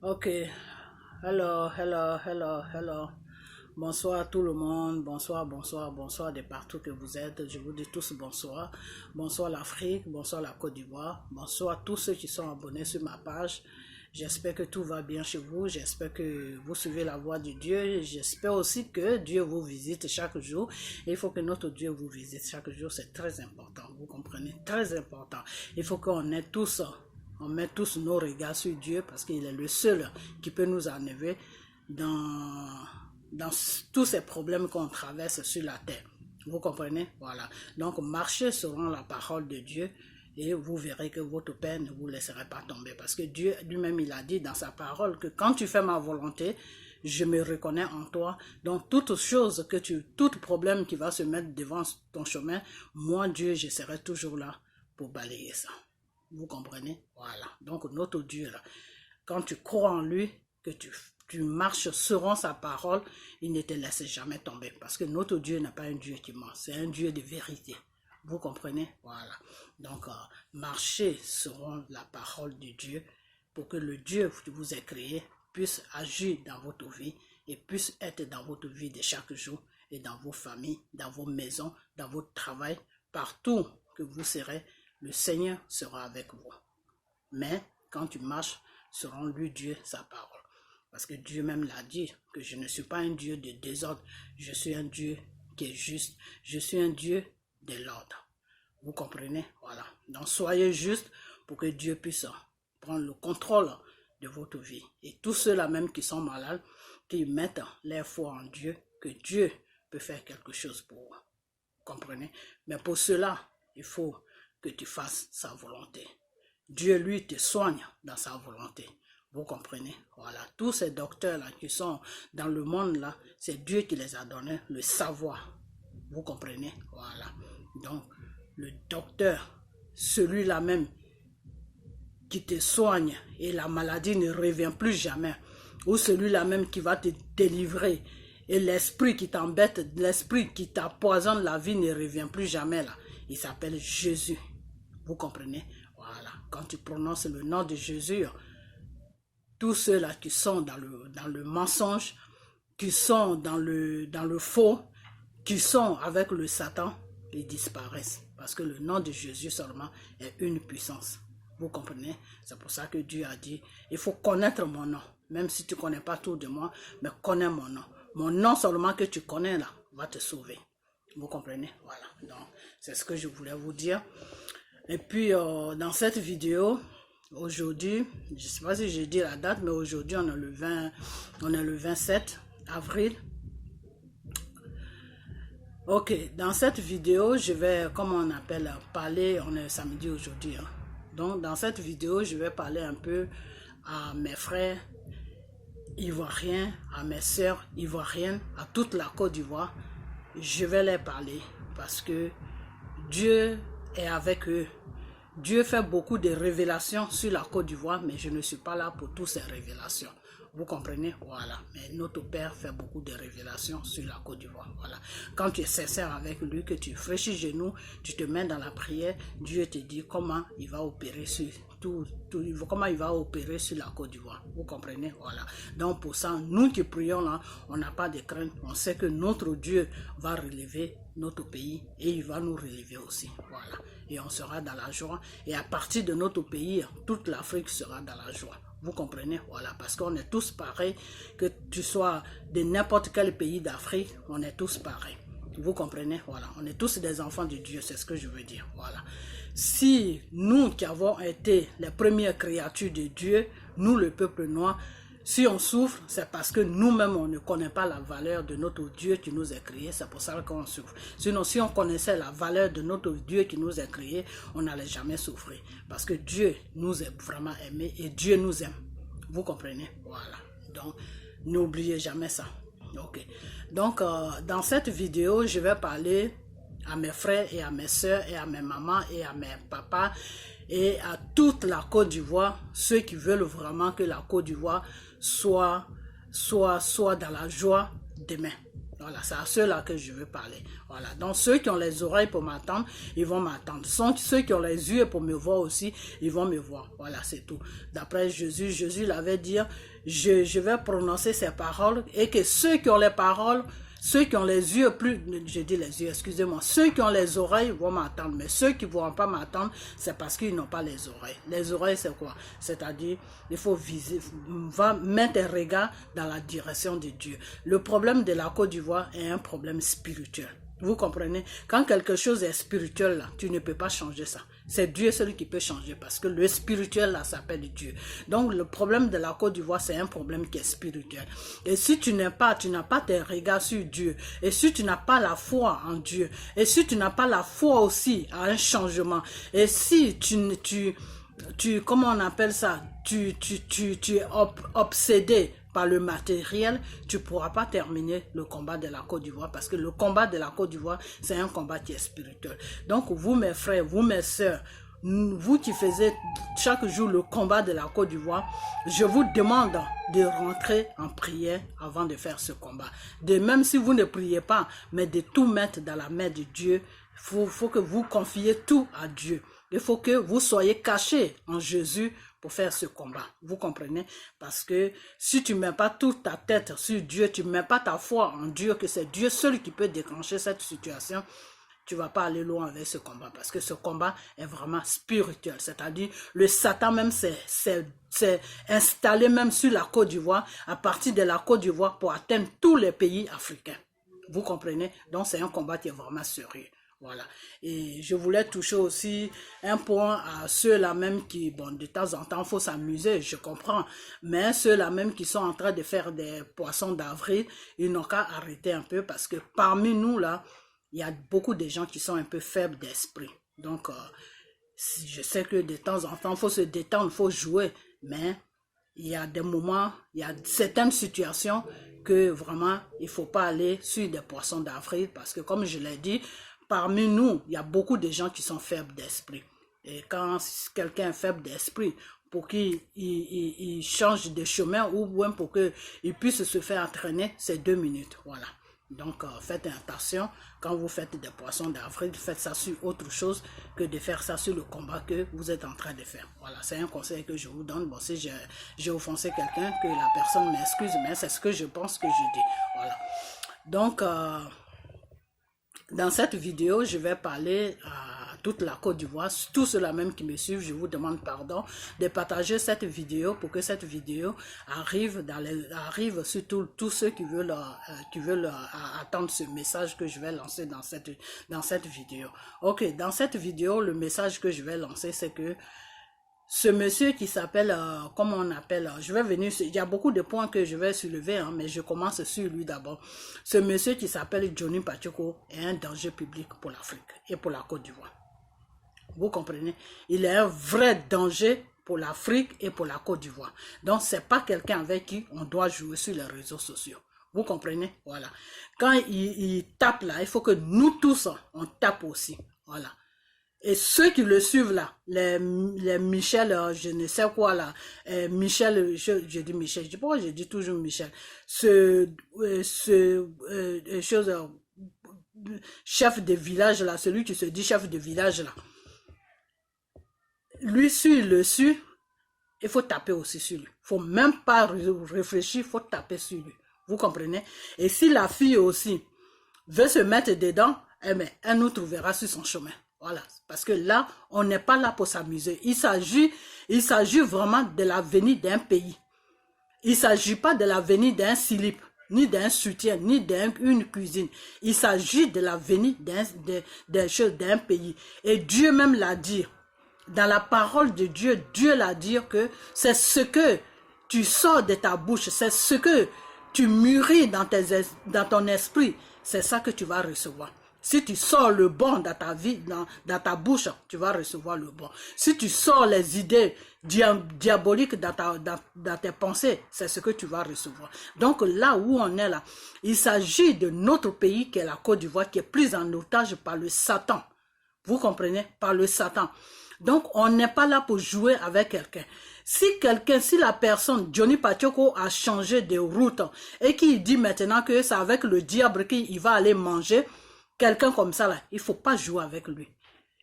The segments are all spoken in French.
Ok, hello. Bonsoir à tout le monde, bonsoir de partout que vous êtes. Je vous dis tous bonsoir. Bonsoir l'Afrique, bonsoir la Côte d'Ivoire, bonsoir à tous ceux qui sont abonnés sur ma page. J'espère que tout va bien chez vous, j'espère que vous suivez la voie de Dieu. J'espère aussi que Dieu vous visite chaque jour. Et il faut que notre Dieu vous visite chaque jour, c'est très important, vous comprenez, très important. Il faut qu'on ait tous... On met tous nos regards sur Dieu parce qu'il est le seul qui peut nous enlever dans tous ces problèmes qu'on traverse sur la terre. Vous comprenez? Voilà. Donc, marchez selon la parole de Dieu et vous verrez que votre Père ne vous laissera pas tomber. Parce que Dieu lui-même, il a dit dans sa parole que quand tu fais ma volonté, je me reconnais en toi. Donc, tout problème qui va se mettre devant ton chemin, moi, Dieu, je serai toujours là pour balayer ça. Vous comprenez? Voilà. Donc, notre Dieu, là, quand tu crois en lui, que tu marches selon sa parole, il ne te laisse jamais tomber. Parce que notre Dieu n'est pas un Dieu qui ment, c'est un Dieu de vérité. Vous comprenez? Voilà. Donc, marchez selon la parole de Dieu pour que le Dieu qui vous a créé puisse agir dans votre vie et puisse être dans votre vie de chaque jour et dans vos familles, dans vos maisons, dans votre travail, partout que vous serez. Le Seigneur sera avec vous. Mais quand tu marches selon lui, Dieu, sa parole. Parce que Dieu même l'a dit, que je ne suis pas un Dieu de désordre, je suis un Dieu qui est juste, je suis un Dieu de l'ordre. Vous comprenez? Voilà. Donc soyez juste pour que Dieu puisse prendre le contrôle de votre vie. Et tous ceux-là même qui sont malades, qui mettent leur foi en Dieu, que Dieu peut faire quelque chose pour vous. Vous comprenez? Mais pour cela, il faut que tu fasses sa volonté. Dieu, lui, te soigne dans sa volonté. Vous comprenez? Voilà. Tous ces docteurs-là qui sont dans le monde-là, c'est Dieu qui les a donné le savoir. Vous comprenez? Voilà. Donc, le docteur, celui-là même qui te soigne et la maladie ne revient plus jamais, ou celui-là même qui va te délivrer et l'esprit qui t'embête, l'esprit qui t'empoisonne la vie ne revient plus jamais là. Il s'appelle Jésus. Vous comprenez? Voilà. Quand tu prononces le nom de Jésus, tous ceux-là qui sont dans le mensonge, qui sont dans le faux, qui sont avec le Satan, ils disparaissent. Parce que le nom de Jésus seulement est une puissance. Vous comprenez? C'est pour ça que Dieu a dit, il faut connaître mon nom. Même si tu ne connais pas tout de moi, mais connais mon nom. Mon nom seulement que tu connais là, va te sauver. Vous comprenez? Voilà. Donc, c'est ce que je voulais vous dire. Et puis, dans cette vidéo, aujourd'hui, je ne sais pas si j'ai dit la date, mais aujourd'hui, on est le 27 avril. Ok, dans cette vidéo, je vais, comme on appelle, parler, on est samedi aujourd'hui. Hein. Donc, dans cette vidéo, je vais parler un peu à mes frères ivoiriens, à mes sœurs ivoiriennes, à toute la Côte d'Ivoire. Je vais leur parler parce que Dieu est avec eux. Dieu fait beaucoup de révélations sur la Côte d'Ivoire, mais je ne suis pas là pour toutes ces révélations. Vous comprenez? Voilà. Mais notre Père fait beaucoup de révélations sur la Côte d'Ivoire. Voilà. Quand tu es sincère avec lui, que tu fléchis genoux, tu te mets dans la prière, Dieu te dit comment il va opérer sur comment il va opérer sur la Côte d'Ivoire. Vous comprenez? Voilà. Donc pour ça, nous qui prions là, on n'a pas de crainte. On sait que notre Dieu va relever notre pays et il va nous relever aussi. Voilà. Et on sera dans la joie. Et à partir de notre pays, toute l'Afrique sera dans la joie. Vous comprenez? Voilà, parce qu'on est tous pareils, que tu sois de n'importe quel pays d'Afrique, on est tous pareils. Vous comprenez? Voilà, on est tous des enfants de Dieu, c'est ce que je veux dire. Voilà. Si nous qui avons été les premières créatures de Dieu, nous le peuple noir, si on souffre, c'est parce que nous-mêmes, on ne connaît pas la valeur de notre Dieu qui nous a créés. C'est pour ça qu'on souffre. Sinon, si on connaissait la valeur de notre Dieu qui nous a créés, on n'allait jamais souffrir. Parce que Dieu nous a vraiment aimés et Dieu nous aime. Vous comprenez? Voilà. Donc, n'oubliez jamais ça. Ok. Donc, dans cette vidéo, je vais parler à mes frères et à mes soeurs et à mes mamans et à mes papas et à toute la Côte d'Ivoire, ceux qui veulent vraiment que la Côte d'Ivoire soit dans la joie demain. Voilà, c'est à ceux-là que je veux parler. Voilà, donc ceux qui ont les oreilles pour m'entendre, ils vont m'entendre. Ceux qui ont les yeux pour me voir aussi, ils vont me voir. Voilà, c'est tout. D'après Jésus, Jésus l'avait dit, je vais prononcer ces paroles et que ceux qui ont les paroles, ceux qui ont les yeux, je dis les yeux, excusez-moi, ceux qui ont les oreilles vont m'entendre, mais ceux qui ne vont pas m'entendre, c'est parce qu'ils n'ont pas les oreilles. Les oreilles, c'est quoi? C'est-à-dire, il faut viser, va mettre un regard dans la direction de Dieu. Le problème de la Côte d'Ivoire est un problème spirituel. Vous comprenez? Quand quelque chose est spirituel, là, tu ne peux pas changer ça. C'est Dieu celui qui peut changer parce que le spirituel, là, s'appelle Dieu. Donc, le problème de la Côte d'Ivoire, c'est un problème qui est spirituel. Et si tu n'as pas tes regards sur Dieu, et si tu n'as pas la foi en Dieu, et si tu n'as pas la foi aussi à un changement, et si comment on appelle ça, tu es obsédé par le matériel, tu ne pourras pas terminer le combat de la Côte d'Ivoire parce que le combat de la Côte d'Ivoire, c'est un combat qui est spirituel. Donc vous mes frères, vous mes sœurs, vous qui faisiez chaque jour le combat de la Côte d'Ivoire, je vous demande de rentrer en prière avant de faire ce combat. Même si vous ne priez pas, mais de tout mettre dans la main de Dieu, faut que vous confiez tout à Dieu. Il faut que vous soyez cachés en Jésus pour faire ce combat. Vous comprenez? Parce que si tu ne mets pas toute ta tête sur Dieu, tu ne mets pas ta foi en Dieu, que c'est Dieu seul qui peut déclencher cette situation, tu ne vas pas aller loin avec ce combat. Parce que ce combat est vraiment spirituel. C'est-à-dire, le Satan même s'est installé même sur la Côte d'Ivoire, à partir de la Côte d'Ivoire pour atteindre tous les pays africains. Vous comprenez? Donc, c'est un combat qui est vraiment sérieux. Voilà. Et je voulais toucher aussi un point à ceux-là même qui, bon, de temps en temps, il faut s'amuser, je comprends. Mais ceux-là même qui sont en train de faire des poissons d'avril, ils n'ont qu'à arrêter un peu parce que parmi nous, là, il y a beaucoup de gens qui sont un peu faibles d'esprit. Donc, je sais que de temps en temps, il faut se détendre, il faut jouer. Mais il y a des moments, il y a certaines situations que vraiment, il ne faut pas aller sur des poissons d'avril parce que, comme je l'ai dit, parmi nous, il y a beaucoup de gens qui sont faibles d'esprit. Et quand quelqu'un est faible d'esprit, pour qu'il change de chemin ou même pour qu'il puisse se faire entraîner, c'est 2 minutes. Voilà. Donc, faites attention. Quand vous faites des poissons d'avril, faites ça sur autre chose que de faire ça sur le combat que vous êtes en train de faire. Voilà, c'est un conseil que je vous donne. Bon, si j'ai offensé quelqu'un, que la personne m'excuse, mais c'est ce que je pense que je dis. Voilà. Donc, dans cette vidéo, je vais parler à toute la Côte d'Ivoire. Tous ceux-là même qui me suivent, je vous demande pardon de partager cette vidéo pour que cette vidéo arrive sur tous ceux qui veulent attendre ce message que je vais lancer dans cette vidéo. Ok, dans cette vidéo, le message que je vais lancer, c'est que ce monsieur qui s'appelle, comment on appelle, je vais venir, il y a beaucoup de points que je vais soulever, hein, mais je commence sur lui d'abord. Ce monsieur qui s'appelle Johnny Pacheco est un danger public pour l'Afrique et pour la Côte d'Ivoire. Vous comprenez? Il est un vrai danger pour l'Afrique et pour la Côte d'Ivoire. Donc, ce n'est pas quelqu'un avec qui on doit jouer sur les réseaux sociaux. Vous comprenez? Voilà. Quand il tape là, il faut que nous tous, on tape aussi. Voilà. Et ceux qui le suivent là, les Michel, je ne sais quoi là, Michel, je dis Michel, je dis pourquoi je dis toujours Michel, chef de village là, celui qui se dit chef de village là, lui s'il le suit, il faut taper aussi sur lui. Il ne faut même pas réfléchir, il faut taper sur lui. Vous comprenez? Et si la fille aussi veut se mettre dedans, eh bien, elle nous trouvera sur son chemin. Voilà, parce que là, on n'est pas là pour s'amuser. Il s'agit vraiment de l'avenir d'un pays. Il ne s'agit pas de l'avenir d'un slip, ni d'un soutien, ni d'une cuisine. Il s'agit de l'avenir d'un pays. Et Dieu même l'a dit. Dans la parole de Dieu, Dieu l'a dit que c'est ce que tu sors de ta bouche, c'est ce que tu mûris dans ton esprit, c'est ça que tu vas recevoir. Si tu sors le bon dans ta vie, dans ta bouche, tu vas recevoir le bon. Si tu sors les idées diaboliques dans tes pensées, c'est ce que tu vas recevoir. Donc là où on est là, il s'agit de notre pays qui est la Côte d'Ivoire, qui est prise en otage par le Satan. Vous comprenez? Par le Satan. Donc on n'est pas là pour jouer avec quelqu'un. Si la personne, Johnny Pacheco, a changé de route et qu'il dit maintenant que c'est avec le diable qu'il va aller manger, quelqu'un comme ça, là, il ne faut pas jouer avec lui.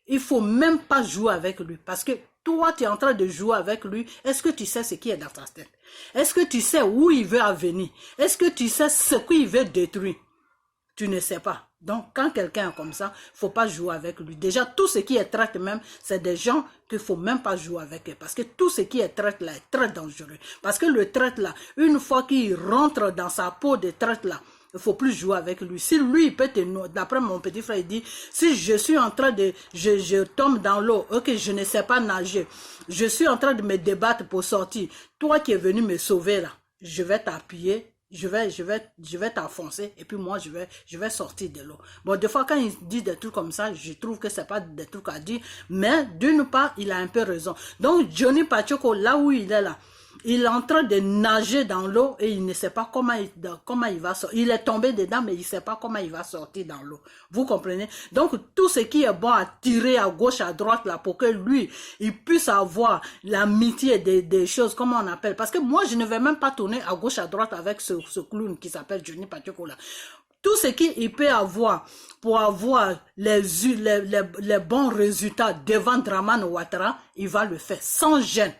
Il ne faut même pas jouer avec lui. Parce que toi, tu es en train de jouer avec lui. Est-ce que tu sais ce qui est dans ta tête? Est-ce que tu sais où il veut en venir? Est-ce que tu sais ce qu'il veut détruire? Tu ne sais pas. Donc, quand quelqu'un est comme ça, il ne faut pas jouer avec lui. Déjà, tout ce qui est traite même, c'est des gens qu'il ne faut même pas jouer avec eux. Parce que tout ce qui est traite là est très dangereux. Parce que le traite là, une fois qu'il rentre dans sa peau de traite là, il ne faut plus jouer avec lui. Si lui, il peut te noyer, d'après mon petit frère, il dit, si je suis en train de, je tombe dans l'eau, ok, je ne sais pas nager, je suis en train de me débattre pour sortir, toi qui es venu me sauver là, je vais t'appuyer, je vais t'enfoncer et puis moi je vais sortir de l'eau. Bon, des fois quand il dit des trucs comme ça, je trouve que c'est pas des trucs à dire, mais d'une part il a un peu raison. Donc Johnny Pacheco, là où il est là, il est en train de nager dans l'eau et il ne sait pas comment il va sortir. Il est tombé dedans, mais il ne sait pas comment il va sortir dans l'eau. Vous comprenez? Donc, tout ce qui est bon à tirer à gauche, à droite, là, pour que lui, il puisse avoir l'amitié des choses, comment on appelle. Parce que moi, je ne vais même pas tourner à gauche, à droite avec ce clown qui s'appelle Johnny Pacheco, là. Tout ce qu'il peut avoir pour avoir les bons résultats devant Dramane Ouattara, il va le faire sans gêne.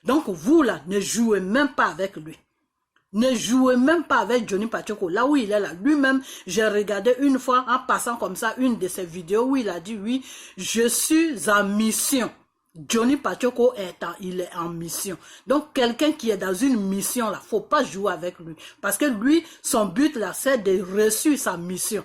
Donc vous là, ne jouez même pas avec lui. Ne jouez même pas avec Johnny Pacheco. Là où il est là, lui-même, j'ai regardé une fois en passant comme ça une de ses vidéos où il a dit oui, je suis en mission. Johnny Pacheco il est en mission. Donc quelqu'un qui est dans une mission là, faut pas jouer avec lui. Parce que lui, son but là, c'est de réussir sa mission.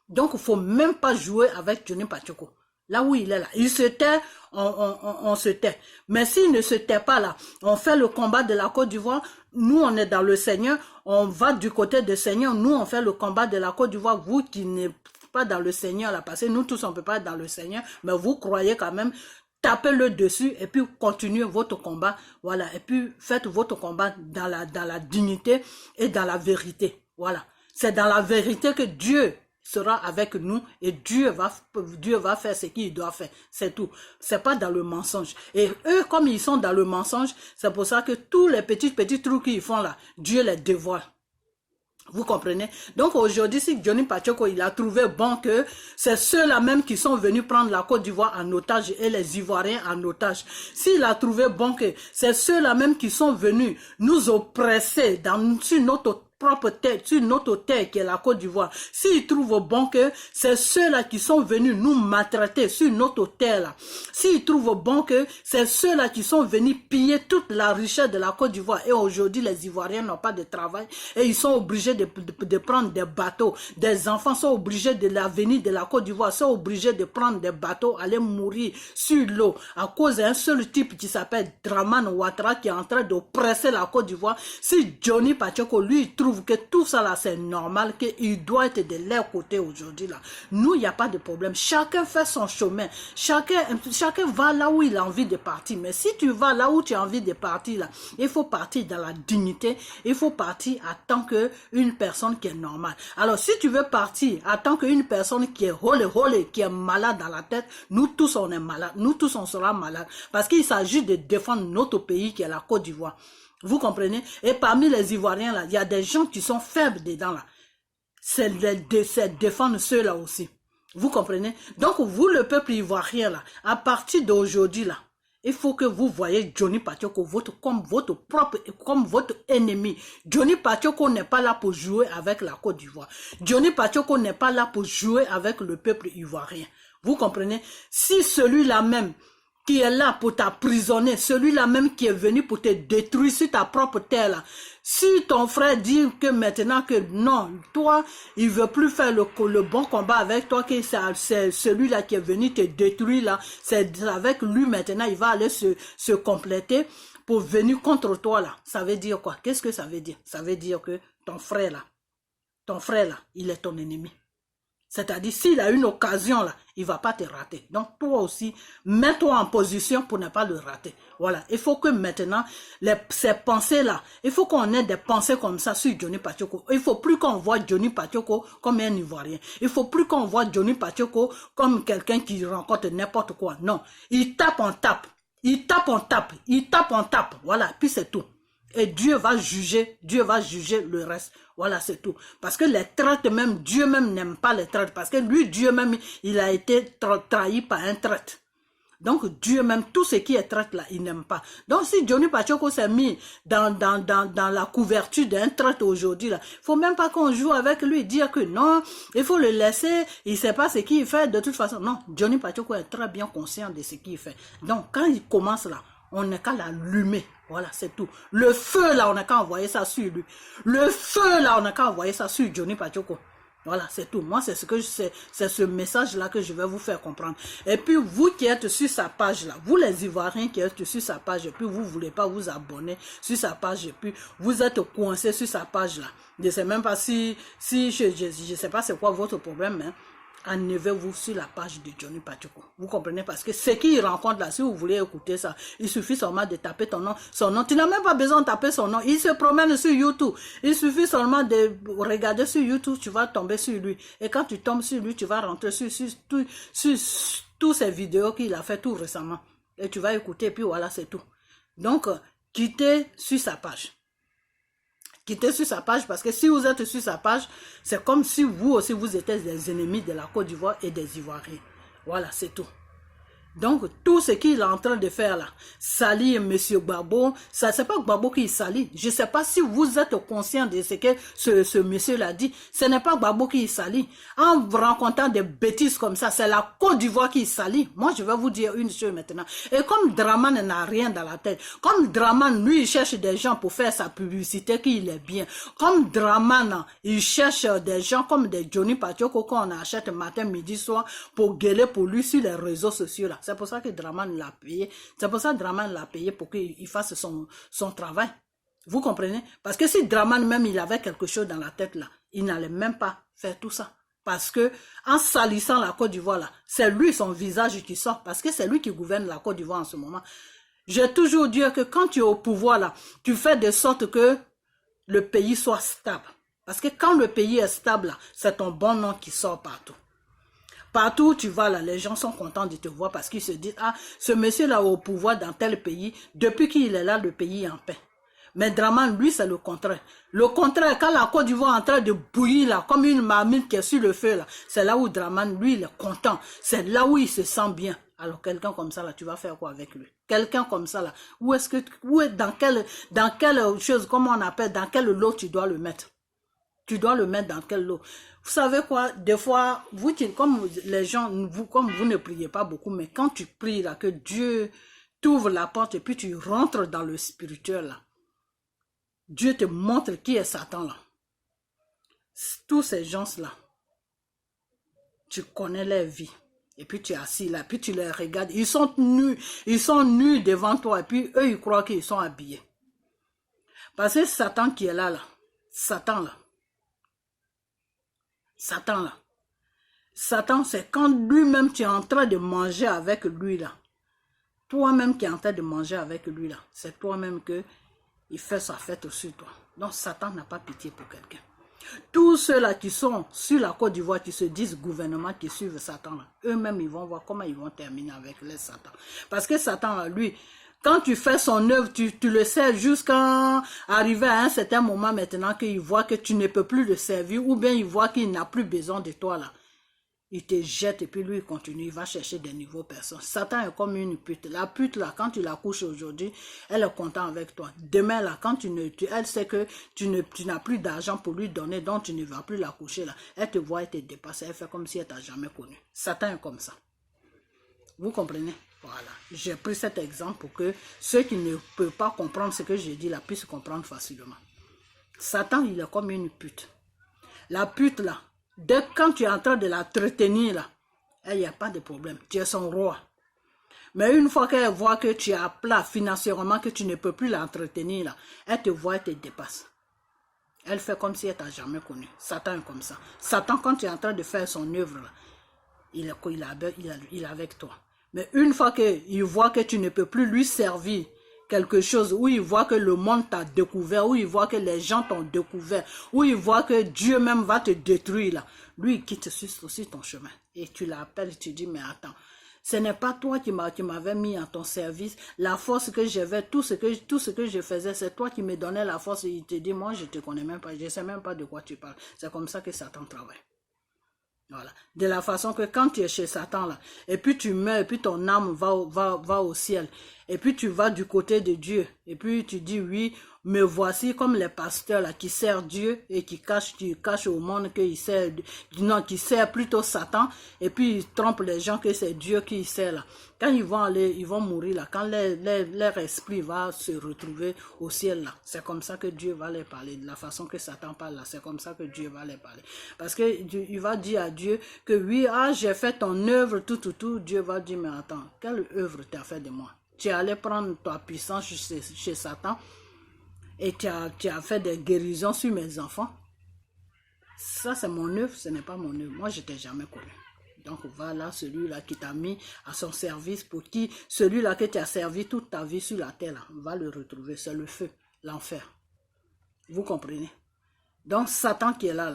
Donc il faut même pas jouer avec Johnny Pacheco. Là où il est là, il se tait, on se tait. Mais s'il ne se tait pas là, on fait le combat de la Côte d'Ivoire, nous on est dans le Seigneur, on va du côté du Seigneur, nous on fait le combat de la Côte d'Ivoire, vous qui n'êtes pas dans le Seigneur là, parce que nous tous on ne peut pas être dans le Seigneur, mais vous croyez quand même, tapez-le dessus et puis continuez votre combat, voilà, et puis faites votre combat dans la dignité et dans la vérité, voilà. C'est dans la vérité que Dieu sera avec nous et Dieu va faire ce qu'il doit faire. C'est tout. C'est pas dans le mensonge. Et eux, comme ils sont dans le mensonge, c'est pour ça que tous les petits trucs qu'ils font là, Dieu les dévoile. Vous comprenez? Donc aujourd'hui, si Johnny Pacheco, il a trouvé bon que c'est ceux-là même qui sont venus prendre la Côte d'Ivoire en otage et les Ivoiriens en otage. S'il a trouvé bon que c'est ceux-là même qui sont venus nous oppresser sur notre propre terre, sur notre terre qui est la Côte d'Ivoire. S'ils trouvent bon que c'est ceux-là qui sont venus nous maltraiter sur notre terre là. S'ils trouvent bon que c'est ceux-là qui sont venus piller toute la richesse de la Côte d'Ivoire et aujourd'hui les Ivoiriens n'ont pas de travail et ils sont obligés de prendre des bateaux. Des enfants sont obligés de l'avenir de la Côte d'Ivoire, sont obligés de prendre des bateaux, aller mourir sur l'eau à cause d'un seul type qui s'appelle Dramane Ouattara qui est en train d'oppresser la Côte d'Ivoire. Si Johnny Pacheco lui trouve que tout ça là c'est normal, qu'il doit être de leur côté aujourd'hui là. Nous, il n'y a pas de problème. Chacun fait son chemin. Chacun va là où il a envie de partir. Mais si tu vas là où tu as envie de partir là, il faut partir dans la dignité. Il faut partir en tant qu'une personne qui est normale. Alors si tu veux partir en tant qu'une personne qui est qui est malade dans la tête, nous tous on est malade. Nous tous on sera malade. Parce qu'il s'agit de défendre notre pays qui est la Côte d'Ivoire. Vous comprenez? Et parmi les Ivoiriens, là, il y a des gens qui sont faibles dedans, là. C'est défendre ceux-là aussi. Vous comprenez? Donc, vous, le peuple ivoirien, là, à partir d'aujourd'hui, là, il faut que vous voyez Johnny Pacheco comme votre ennemi. Johnny Pacheco n'est pas là pour jouer avec la Côte d'Ivoire. Johnny Pacheco n'est pas là pour jouer avec le peuple ivoirien. Vous comprenez? Si celui-là même qui est là pour t'emprisonner, celui-là même qui est venu pour te détruire sur ta propre terre là. Si ton frère dit que maintenant que non, toi, il veut plus faire le bon combat avec toi, que c'est celui-là qui est venu te détruire là, c'est avec lui maintenant, il va aller se compléter pour venir contre toi là. Ça veut dire quoi? Qu'est-ce que ça veut dire? Ça veut dire que ton frère là, il est ton ennemi. C'est-à-dire, s'il a une occasion là, il ne va pas te rater. Donc, toi aussi, mets-toi en position pour ne pas le rater. Voilà. Il faut que maintenant, ces pensées-là, il faut qu'on ait des pensées comme ça sur Johnny Pacheco. Il ne faut plus qu'on voit Johnny Pacheco comme un Ivoirien. Il ne faut plus qu'on voit Johnny Pacheco comme quelqu'un qui rencontre n'importe quoi. Non. Il tape, on tape. Il tape, on tape. Il tape, on tape. Voilà, puis c'est tout. Et Dieu va juger le reste. Voilà, c'est tout. Parce que les traites même, Dieu même n'aime pas les traites. Parce que lui, Dieu même, il a été trahi par un traite. Donc Dieu même, tout ce qui est traite là, il n'aime pas. Donc si Johnny Pachoko s'est mis dans la couverture d'un traite aujourd'hui là, il faut même pas qu'on joue avec lui, dire que non, il faut le laisser, il sait pas ce qu'il fait de toute façon. Non, Johnny Pachoko est très bien conscient de ce qu'il fait. Donc quand il commence là, on n'est qu'à l'allumer. Voilà, c'est tout. Le feu là, on n'a qu'à envoyer ça sur lui. Le feu là, on n'a qu'à envoyer ça sur Johnny Pachoko. Voilà, c'est tout. Moi, c'est ce message-là que je vais vous faire comprendre. Et puis, vous qui êtes sur sa page-là, vous les Ivoiriens qui êtes sur sa page, et puis vous ne voulez pas vous abonner sur sa page, et puis vous êtes coincé sur sa page-là. Je ne sais même pas si je sais pas c'est quoi votre problème, hein. Enlevez-vous sur la page de Johnny Pachoko. Vous comprenez? Parce que ce qu'il rencontre là, si vous voulez écouter ça, il suffit seulement de taper son nom. Tu n'as même pas besoin de taper son nom. Il se promène sur YouTube. Il suffit seulement de regarder sur YouTube, tu vas tomber sur lui. Et quand tu tombes sur lui, tu vas rentrer sur toutes ces vidéos qu'il a fait tout récemment. Et tu vas écouter, et puis voilà, c'est tout. Donc, quittez sur sa page. Quittez sur sa page, parce que si vous êtes sur sa page, c'est comme si vous aussi vous étiez des ennemis de la Côte d'Ivoire et des Ivoiriens. Voilà, c'est tout. Donc, tout ce qu'il est en train de faire là, salir M. Gbagbo, ça c'est pas Gbagbo qui salit. Je ne sais pas si vous êtes conscient de ce que ce monsieur l'a dit. Ce n'est pas Gbagbo qui salit. En vous rencontrant des bêtises comme ça, c'est la Côte d'Ivoire qui salit. Moi, je vais vous dire une chose maintenant. Et comme Draman n'a rien dans la tête, comme Draman, lui, il cherche des gens pour faire sa publicité, qu'il est bien. Comme Draman, il cherche des gens comme des Johnny Pachoko qu'on achète matin, midi, soir, pour gueuler pour lui sur les réseaux sociaux là. C'est pour ça que Draman l'a payé. C'est pour ça que Draman l'a payé pour qu'il fasse son travail. Vous comprenez? Parce que si Draman même il avait quelque chose dans la tête là, il n'allait même pas faire tout ça. Parce que en salissant la Côte d'Ivoire là, c'est lui son visage qui sort. Parce que c'est lui qui gouverne la Côte d'Ivoire en ce moment. J'ai toujours dit que quand tu es au pouvoir là, tu fais de sorte que le pays soit stable. Parce que quand le pays est stable là, c'est ton bon nom qui sort partout. Partout où tu vas là, les gens sont contents de te voir parce qu'ils se disent, ah, ce monsieur-là au pouvoir dans tel pays, depuis qu'il est là, le pays est en paix. Mais Draman, lui, c'est le contraire. Le contraire, quand la Côte d'Ivoire est en train de bouillir là, comme une marmite qui est sur le feu là, c'est là où Draman, lui, il est content. C'est là où il se sent bien. Alors quelqu'un comme ça là, tu vas faire quoi avec lui? Quelqu'un comme ça là, dans quelle chose, comment on appelle, dans quel lot tu dois le mettre? Tu dois le mettre dans quel lot? Vous savez quoi? Des fois, vous, comme les gens, comme vous ne priez pas beaucoup, mais quand tu pries là, que Dieu t'ouvre la porte et puis tu rentres dans le spirituel là, Dieu te montre qui est Satan là. Tous ces gens-là, tu connais leur vie. Et puis tu es assis là, puis tu les regardes. Ils sont nus devant toi et puis eux, ils croient qu'ils sont habillés. Parce que Satan qui est là, Satan, c'est quand lui-même tu es en train de manger avec lui là. Toi-même qui es en train de manger avec lui là. C'est toi-même que il fait sa fête sur toi. Donc Satan n'a pas pitié pour quelqu'un. Tous ceux-là qui sont sur la Côte d'Ivoire, qui se disent gouvernement, qui suivent Satan là, eux-mêmes ils vont voir comment ils vont terminer avec les Satan. Parce que Satan, lui, quand tu fais son œuvre, tu le sais jusqu'à arriver à un certain moment maintenant qu'il voit que tu ne peux plus le servir ou bien il voit qu'il n'a plus besoin de toi là. Il te jette et puis lui il continue, il va chercher des nouveaux personnes. Satan est comme une pute. La pute là, quand tu la couches aujourd'hui, elle est contente avec toi. Demain là, quand elle sait que tu n'as plus d'argent pour lui donner, donc tu ne vas plus la coucher là. Elle te voit, elle te dépasse, elle fait comme si elle t'a jamais connu. Satan est comme ça. Vous comprenez? Voilà. J'ai pris cet exemple pour que ceux qui ne peuvent pas comprendre ce que j'ai dit là puissent comprendre facilement. Satan, il est comme une pute. La pute là, dès quand tu es en train de la entretenir là, il n'y a pas de problème. Tu es son roi. Mais une fois qu'elle voit que tu es à plat financièrement, que tu ne peux plus l'entretenir là, elle te voit, elle te dépasse. Elle fait comme si elle t'a jamais connu. Satan est comme ça. Satan, quand tu es en train de faire son œuvre là, il est avec toi. Mais une fois qu'il voit que tu ne peux plus lui servir quelque chose, où il voit que le monde t'a découvert, où il voit que les gens t'ont découvert, où il voit que Dieu même va te détruire là, lui il quitte aussi ton chemin. Et tu l'appelles, tu dis mais attends, Ce n'est pas toi qui m'avais mis en ton service. La force que j'avais, tout ce que je faisais, c'est toi qui me donnais la force. Et il te dit, moi, je te connais même pas, je ne sais même pas de quoi tu parles. C'est comme ça que Satan travaille. Voilà. De la façon que quand tu es chez Satan, là, et puis tu meurs, et puis ton âme va au ciel, et puis tu vas du côté de Dieu, et puis tu dis, oui, me voici comme les pasteurs là, qui servent Dieu et qui cachent au monde qu'ils servent, non, qui servent plutôt Satan, et puis ils trompent les gens que c'est Dieu qui sert là. Quand ils vont mourir là, quand leur esprit va se retrouver au ciel là, c'est comme ça que Dieu va les parler, de la façon que Satan parle là, c'est comme ça que Dieu va les parler. Parce que il va dire à Dieu que oui, j'ai fait ton œuvre, tout, Dieu va dire, mais attends, quelle œuvre tu as fait de moi? Tu es allé prendre ta puissance chez Satan, et tu as fait des guérisons sur mes enfants. Ça, c'est mon œuvre, ce n'est pas mon œuvre. Moi, je ne t'ai jamais connu. Donc, voilà celui-là qui t'a mis à son service, pour qui, celui-là que tu as servi toute ta vie sur la terre, là, va le retrouver. C'est le feu, l'enfer. Vous comprenez? Donc, Satan qui est là.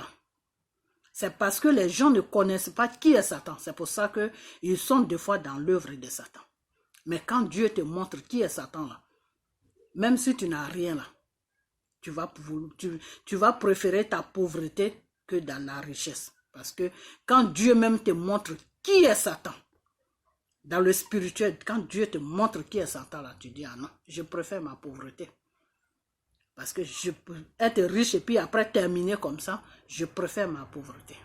C'est parce que les gens ne connaissent pas qui est Satan. C'est pour ça qu'ils sont des fois dans l'œuvre de Satan. Mais quand Dieu te montre qui est Satan, là, même si tu n'as rien là, tu vas préférer ta pauvreté que dans la richesse. Parce que quand Dieu même te montre qui est Satan, dans le spirituel, quand Dieu te montre qui est Satan, là, tu dis, ah non, je préfère ma pauvreté. Parce que je peux être riche et puis après terminer comme ça, je préfère ma pauvreté.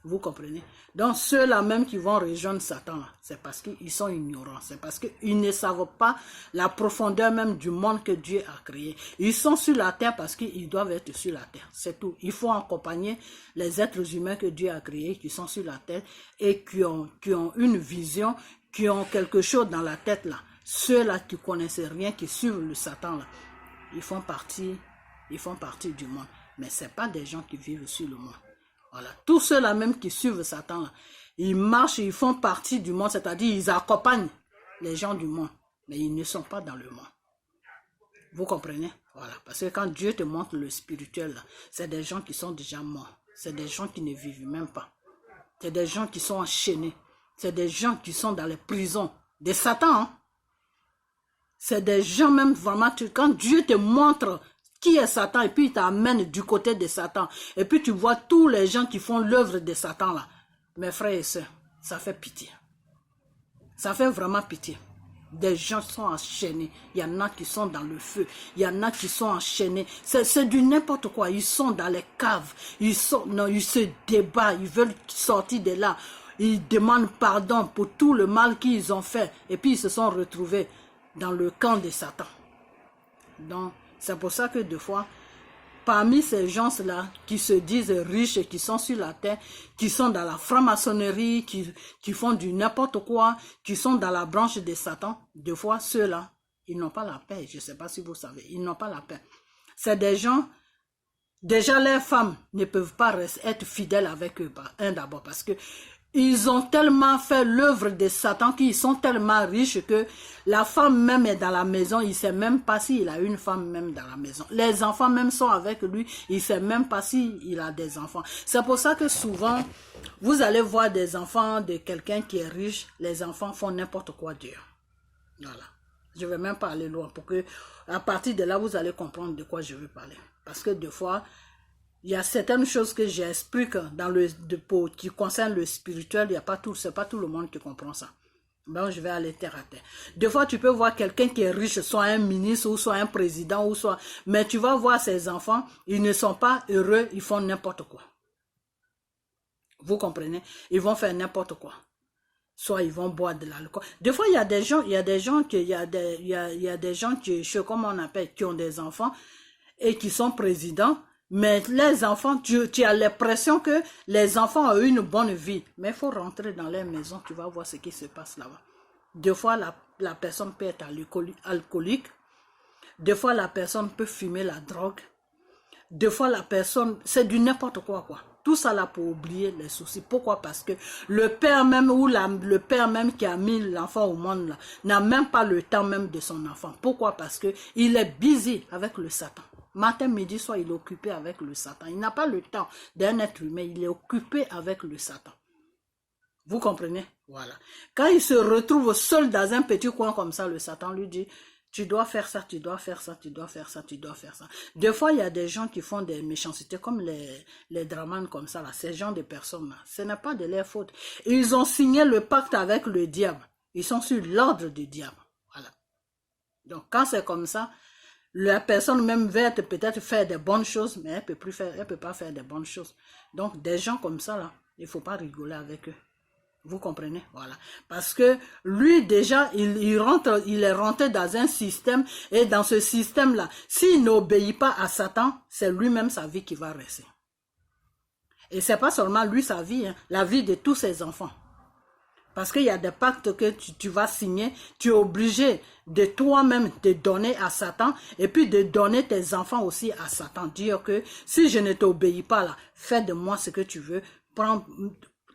Vous comprenez? Donc ceux-là même qui vont rejoindre Satan, c'est parce qu'ils sont ignorants. C'est parce qu'ils ne savent pas la profondeur même du monde que Dieu a créé. Ils sont sur la terre parce qu'ils doivent être sur la terre. C'est tout. Il faut accompagner les êtres humains que Dieu a créés, qui sont sur la terre et qui ont une vision, qui ont quelque chose dans la tête là. Ceux-là qui ne connaissent rien, qui suivent le Satan là, ils font partie du monde. Mais ce n'est pas des gens qui vivent sur le monde. Voilà. Tous ceux-là même qui suivent Satan, là, ils marchent, ils font partie du monde, c'est-à-dire ils accompagnent les gens du monde, mais ils ne sont pas dans le monde. Vous comprenez? Voilà. Parce que quand Dieu te montre le spirituel, c'est des gens qui sont déjà morts. C'est des gens qui ne vivent même pas. C'est des gens qui sont enchaînés. C'est des gens qui sont dans les prisons de Satan. Hein? C'est des gens même vraiment, quand Dieu te montre qui est Satan, et puis il t'amène du côté de Satan. Et puis tu vois tous les gens qui font l'œuvre de Satan là. Mes frères et sœurs, ça fait pitié. Ça fait vraiment pitié. Des gens sont enchaînés. Il y en a qui sont dans le feu. Il y en a qui sont enchaînés. C'est du n'importe quoi. Ils sont dans les caves. Ils se débattent. Ils veulent sortir de là. Ils demandent pardon pour tout le mal qu'ils ont fait. Et puis ils se sont retrouvés dans le camp de Satan. Donc, c'est pour ça que des fois, parmi ces gens-là qui se disent riches et qui sont sur la terre, qui sont dans la franc-maçonnerie, qui font du n'importe quoi, qui sont dans la branche de Satan, des fois, ceux-là, ils n'ont pas la paix. Je ne sais pas si vous savez, ils n'ont pas la paix. C'est des gens, déjà leurs femmes ne peuvent pas être fidèles avec eux, d'abord, parce que ils ont tellement fait l'œuvre de Satan qu'ils sont tellement riches que la femme même est dans la maison, il ne sait même pas s'il a une femme même dans la maison. Les enfants même sont avec lui, il ne sait même pas s'il a des enfants. C'est pour ça que souvent, vous allez voir des enfants de quelqu'un qui est riche, les enfants font n'importe quoi Dieu. Voilà. Je ne vais même pas aller loin pour que, à partir de là, vous allez comprendre de quoi je veux parler. Parce que des fois, il y a certaines choses que j'explique qui concernent le spirituel, c'est pas tout le monde qui comprend ça. Donc je vais aller terre à terre. Des fois, tu peux voir quelqu'un qui est riche, soit un ministre, ou soit un président, mais tu vas voir ses enfants, ils ne sont pas heureux, ils font n'importe quoi. Vous comprenez? Ils vont faire n'importe quoi. Soit ils vont boire de l'alcool. Des fois, il y a des gens qui, comment on appelle, qui ont des enfants et qui sont présidents. Mais les enfants, tu as l'impression que les enfants ont une bonne vie. Mais il faut rentrer dans leur maison, tu vas voir ce qui se passe là-bas. Des fois, la personne peut être alcoolique. Des fois, la personne peut fumer la drogue. Des fois, la personne, c'est du n'importe quoi. Tout ça là pour oublier les soucis. Pourquoi? Parce que le père même le père même qui a mis l'enfant au monde là, n'a même pas le temps même de son enfant. Pourquoi? Parce que il est busy avec le Satan. Matin, midi, soir, il est occupé avec le Satan. Il n'a pas le temps d'un être humain, il est occupé avec le Satan. Vous comprenez? Voilà. Quand il se retrouve seul dans un petit coin comme ça, le Satan lui dit, tu dois faire ça, tu dois faire ça, tu dois faire ça, tu dois faire ça. Des fois, il y a des gens qui font des méchancetés comme les dramanes comme ça, là. Ces gens de personnes-là, ce n'est pas de leur faute. Ils ont signé le pacte avec le diable. Ils sont sur l'ordre du diable. Voilà. Donc, quand c'est comme ça, la personne même va peut-être faire des bonnes choses, mais elle peut pas faire des bonnes choses. Donc, des gens comme ça, là, il ne faut pas rigoler avec eux. Vous comprenez? Voilà. Parce que lui, déjà, il est rentré dans un système, et dans ce système-là, s'il n'obéit pas à Satan, c'est lui-même sa vie qui va rester. Et c'est pas seulement lui sa vie, hein, la vie de tous ses enfants. Parce qu'il y a des pactes que tu vas signer, tu es obligé de toi-même de donner à Satan, et puis de donner tes enfants aussi à Satan. Dire que si je ne t'obéis pas là, fais de moi ce que tu veux, prends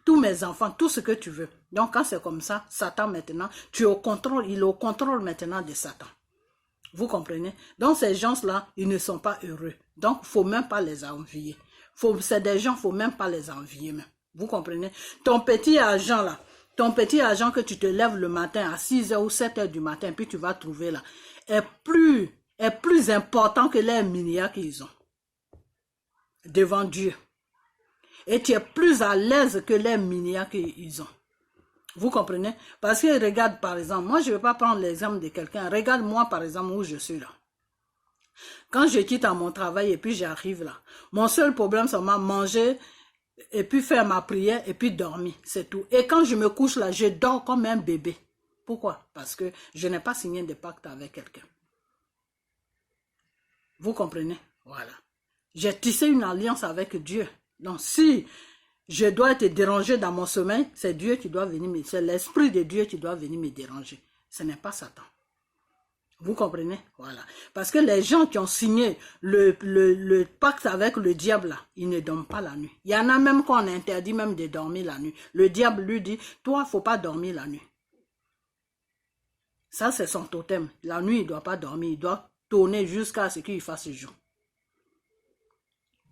tous mes enfants, tout ce que tu veux. Donc quand c'est comme ça, Satan maintenant, tu es au contrôle, il est au contrôle maintenant de Satan. Vous comprenez? Donc ces gens-là, ils ne sont pas heureux. Donc il ne faut même pas les envier. C'est des gens, il ne faut même pas les envier même. Vous comprenez? Ton petit argent là, ton petit argent que tu te lèves le matin à 6h ou 7h du matin, puis tu vas trouver là, est plus important que les milliards qu'ils ont devant Dieu. Et tu es plus à l'aise que les milliards qu'ils ont. Vous comprenez? Parce que regarde par exemple, moi je ne vais pas prendre l'exemple de quelqu'un. Regarde moi par exemple où je suis là. Quand je quitte à mon travail et puis j'arrive là, mon seul problème c'est manger et puis faire ma prière et puis dormir, c'est tout. Et quand je me couche là, je dors comme un bébé. Pourquoi? Parce que je n'ai pas signé de pacte avec quelqu'un. Vous comprenez? Voilà. J'ai tissé une alliance avec Dieu. Donc, si je dois être dérangé dans mon sommeil, c'est Dieu qui doit venir c'est l'Esprit de Dieu qui doit venir me déranger. Ce n'est pas Satan. Vous comprenez? Voilà. Parce que les gens qui ont signé le pacte avec le diable, là, ils ne dorment pas la nuit. Il y en a même qu'on interdit même de dormir la nuit. Le diable lui dit, toi, il ne faut pas dormir la nuit. Ça, c'est son totem. La nuit, il ne doit pas dormir. Il doit tourner jusqu'à ce qu'il fasse jour.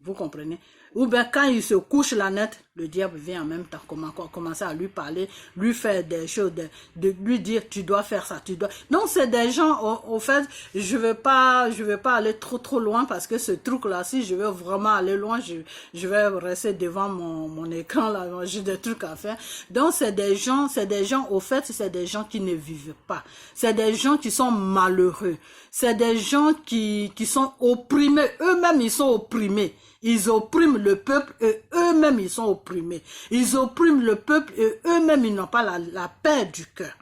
Vous comprenez? Ou bien quand il se couche la net, le diable vient en même temps commencer à lui parler, lui faire des choses, de lui dire tu dois faire ça, tu dois. Donc c'est des gens, au fait, je veux pas aller trop loin parce que ce truc-là, si je veux vraiment aller loin, je vais rester devant mon écran là, j'ai des trucs à faire. Donc c'est des gens, au fait, c'est des gens qui ne vivent pas. C'est des gens qui sont malheureux. C'est des gens qui sont opprimés. Eux-mêmes, ils sont opprimés. Ils oppriment le peuple et eux-mêmes ils sont opprimés. Ils oppriment le peuple et eux-mêmes ils n'ont pas la paix du cœur.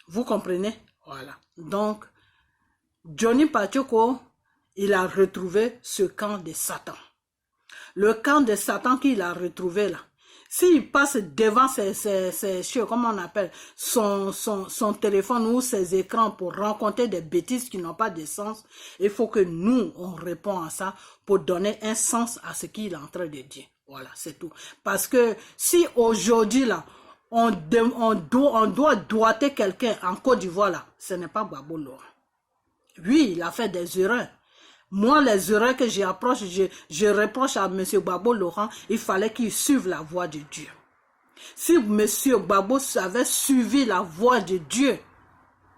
Vous comprenez? Voilà. Donc, Johnny Pacheco, il a retrouvé ce camp de Satan. Le camp de Satan qu'il a retrouvé là. S'il passe devant comment on appelle, son téléphone ou ses écrans pour rencontrer des bêtises qui n'ont pas de sens, il faut que nous, on réponde à ça pour donner un sens à ce qu'il est en train de dire. Voilà, c'est tout. Parce que si aujourd'hui, là, on doit doiter quelqu'un en Côte d'Ivoire, là, ce n'est pas Gbagbo Laurent. Oui, il a fait des erreurs. Moi, les erreurs que je reproche à M. Gbagbo Laurent, il fallait qu'il suive la voie de Dieu. Si M. Gbagbo avait suivi la voie de Dieu,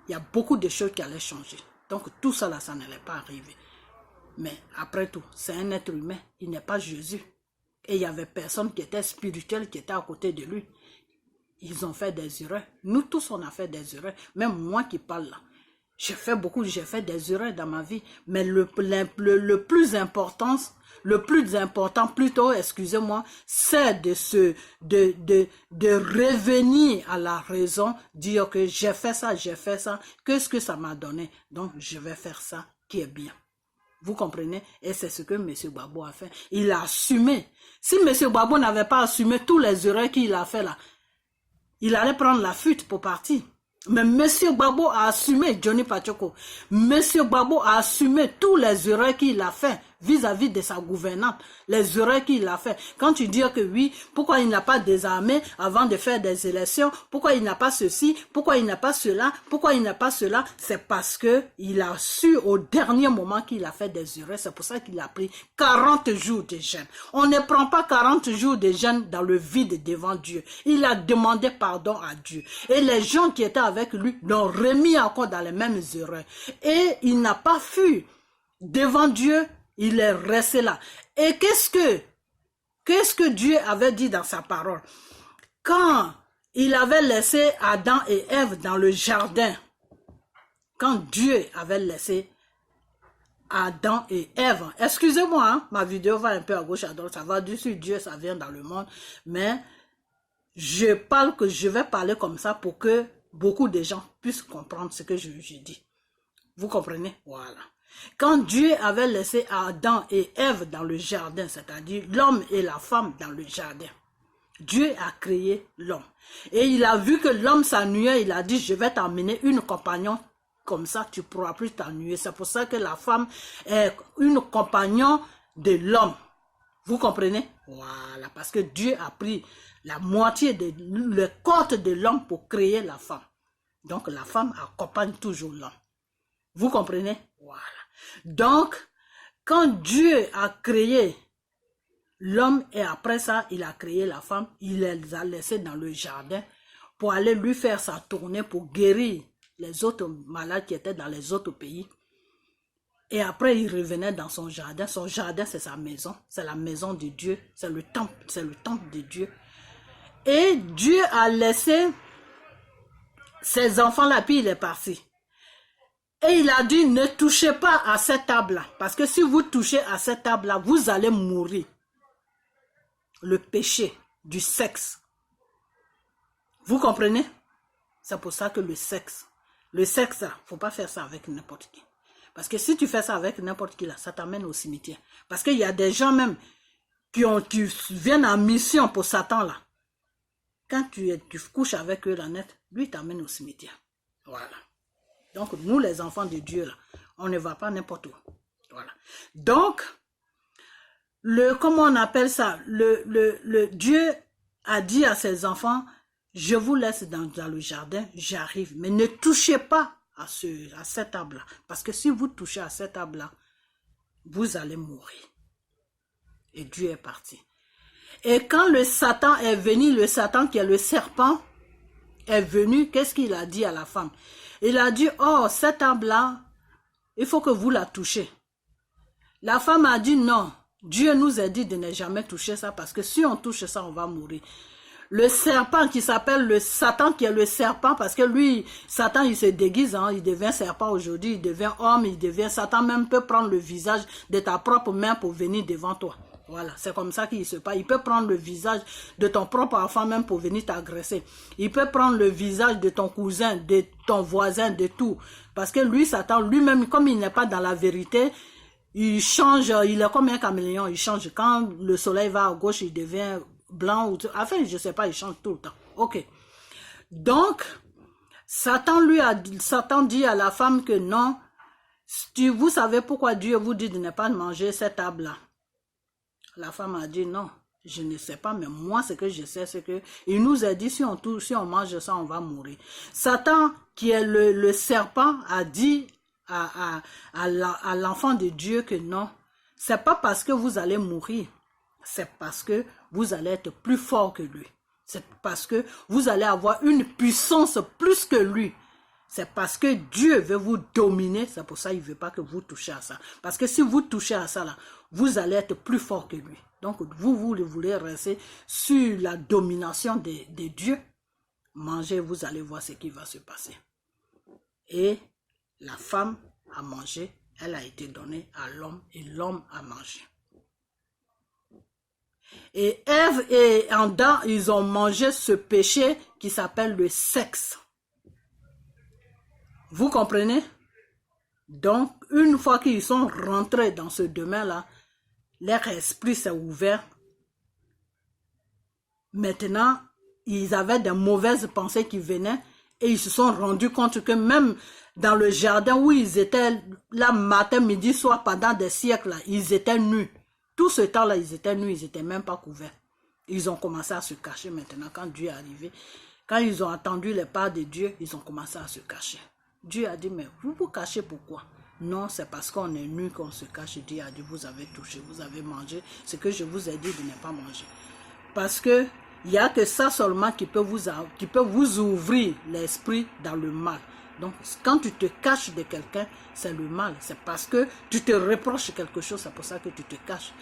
il y a beaucoup de choses qui allaient changer. Donc tout ça, là, ça n'allait pas arriver. Mais après tout, c'est un être humain, il n'est pas Jésus. Et il y avait personne qui était spirituel, qui était à côté de lui. Ils ont fait des erreurs. Nous tous, on a fait des erreurs. Même moi qui parle là. J'ai fait des erreurs dans ma vie, mais le plus important plutôt, excusez-moi, c'est de revenir à la raison, dire que j'ai fait ça, qu'est-ce que ça m'a donné, donc je vais faire ça qui est bien. Vous comprenez? Et c'est ce que M. Gbagbo a fait. Il a assumé. Si M. Gbagbo n'avait pas assumé tous les erreurs qu'il a fait là, il allait prendre la fuite pour partir. Mais M. Gbagbo a assumé, Johnny Pacheco, M. Gbagbo a assumé tous les erreurs qu'il a fait vis-à-vis de sa gouvernante, les erreurs qu'il a fait. Quand tu dis que oui, pourquoi il n'a pas désarmé avant de faire des élections, pourquoi il n'a pas ceci, pourquoi il n'a pas cela, pourquoi il n'a pas cela, c'est parce que il a su au dernier moment qu'il a fait des erreurs. C'est pour ça qu'il a pris 40 jours de jeûne. On ne prend pas 40 jours de jeûne dans le vide devant Dieu. Il a demandé pardon à Dieu. Et les gens qui étaient avec lui l'ont remis encore dans les mêmes erreurs. Et il n'a pas fui devant Dieu, il est resté là. Et qu'est-ce que Dieu avait dit dans sa parole? Quand il avait laissé Adam et Ève dans le jardin, quand Dieu avait laissé Adam et Ève, excusez-moi, hein, ma vidéo va un peu à gauche à droite, ça va dessus Dieu, ça vient dans le monde, mais je vais parler comme ça pour que beaucoup de gens puissent comprendre ce que je dis. Vous comprenez? Voilà. Quand Dieu avait laissé Adam et Ève dans le jardin, c'est-à-dire l'homme et la femme dans le jardin, Dieu a créé l'homme. Et il a vu que l'homme s'ennuyait, il a dit, je vais t'emmener une compagnon, comme ça tu ne pourras plus t'ennuyer. C'est pour ça que la femme est une compagnon de l'homme. Vous comprenez? Voilà, parce que Dieu a pris la moitié de le corps de l'homme pour créer la femme. Donc la femme accompagne toujours l'homme. Vous comprenez? Voilà. Donc, quand Dieu a créé l'homme et après ça, il a créé la femme, il les a laissés dans le jardin pour aller lui faire sa tournée pour guérir les autres malades qui étaient dans les autres pays. Et après, il revenait dans son jardin. Son jardin, c'est sa maison. C'est la maison de Dieu. C'est le temple de Dieu. Et Dieu a laissé ses enfants-là, puis il est parti. Et il a dit, ne touchez pas à cette table-là. Parce que si vous touchez à cette table-là, vous allez mourir. Le péché du sexe. Vous comprenez? C'est pour ça que le sexe, il ne faut pas faire ça avec n'importe qui. Parce que si tu fais ça avec n'importe qui, là, ça t'amène au cimetière. Parce qu'il y a des gens même qui viennent en mission pour Satan, là. Quand tu couches avec eux, la net, lui t'amène au cimetière. Voilà. Donc, nous, les enfants de Dieu, là, on ne va pas n'importe où. Voilà. Donc, comment on appelle ça? Le Dieu a dit à ses enfants, je vous laisse dans le jardin, j'arrive. Mais ne touchez pas à cet arbre-là. Parce que si vous touchez à cet arbre-là, vous allez mourir. Et Dieu est parti. Et quand le Satan est venu, le Satan qui est le serpent, est venu, qu'est-ce qu'il a dit à la femme? Il a dit, oh, cet arbre-là, il faut que vous la touchez. La femme a dit, non, Dieu nous a dit de ne jamais toucher ça, parce que si on touche ça, on va mourir. Le serpent qui s'appelle le Satan, qui est le serpent, parce que lui, Satan, il se déguise, hein, il devient serpent aujourd'hui, il devient homme, il devient Satan, même peut prendre le visage de ta propre main pour venir devant toi. Voilà, c'est comme ça qu'il se passe. Il peut prendre le visage de ton propre enfant même pour venir t'agresser. Il peut prendre le visage de ton cousin, de ton voisin, de tout. Parce que lui, Satan, lui-même, comme il n'est pas dans la vérité, il change, il est comme un caméléon, il change. Quand le soleil va à gauche, il devient blanc. Enfin, je ne sais pas, il change tout le temps. Ok. Donc, Satan dit à la femme que non, vous savez pourquoi Dieu vous dit de ne pas manger cet arbre-là. La femme a dit non, je ne sais pas, mais moi ce que je sais, c'est que il nous a dit si on mange ça, on va mourir. Satan, qui est le serpent, a dit à l'enfant de Dieu que non, c'est pas parce que vous allez mourir, c'est parce que vous allez être plus fort que lui. C'est parce que vous allez avoir une puissance plus que lui. C'est parce que Dieu veut vous dominer, c'est pour ça qu'il ne veut pas que vous touchiez à ça. Parce que si vous touchez à ça, là, vous allez être plus fort que lui. Donc, vous voulez rester sur la domination de Dieu. Mangez, vous allez voir ce qui va se passer. Et la femme a mangé, elle a été donnée à l'homme et l'homme a mangé. Et Ève et Adam, ils ont mangé ce péché qui s'appelle le sexe. Vous comprenez? Donc, une fois qu'ils sont rentrés dans ce domaine-là, leur esprit s'est ouvert. Maintenant, ils avaient de mauvaises pensées qui venaient Et ils se sont rendus compte que même dans le jardin où ils étaient, là, matin, midi, soir, pendant des siècles, là, ils étaient nus. Tout ce temps-là, ils étaient nus, ils n'étaient même pas couverts. Ils ont commencé à se cacher maintenant quand Dieu est arrivé. Quand ils ont entendu les pas de Dieu, ils ont commencé à se cacher. Dieu a dit, mais vous vous cachez pourquoi? Non, c'est parce qu'on est nu qu'on se cache. Dieu a dit, vous avez touché, vous avez mangé ce que je vous ai dit de ne pas manger. Parce que il n'y a que ça seulement qui peut vous ouvrir l'esprit dans le mal. Donc, quand tu te caches de quelqu'un, c'est le mal. C'est parce que tu te reproches quelque chose, c'est pour ça que tu te caches.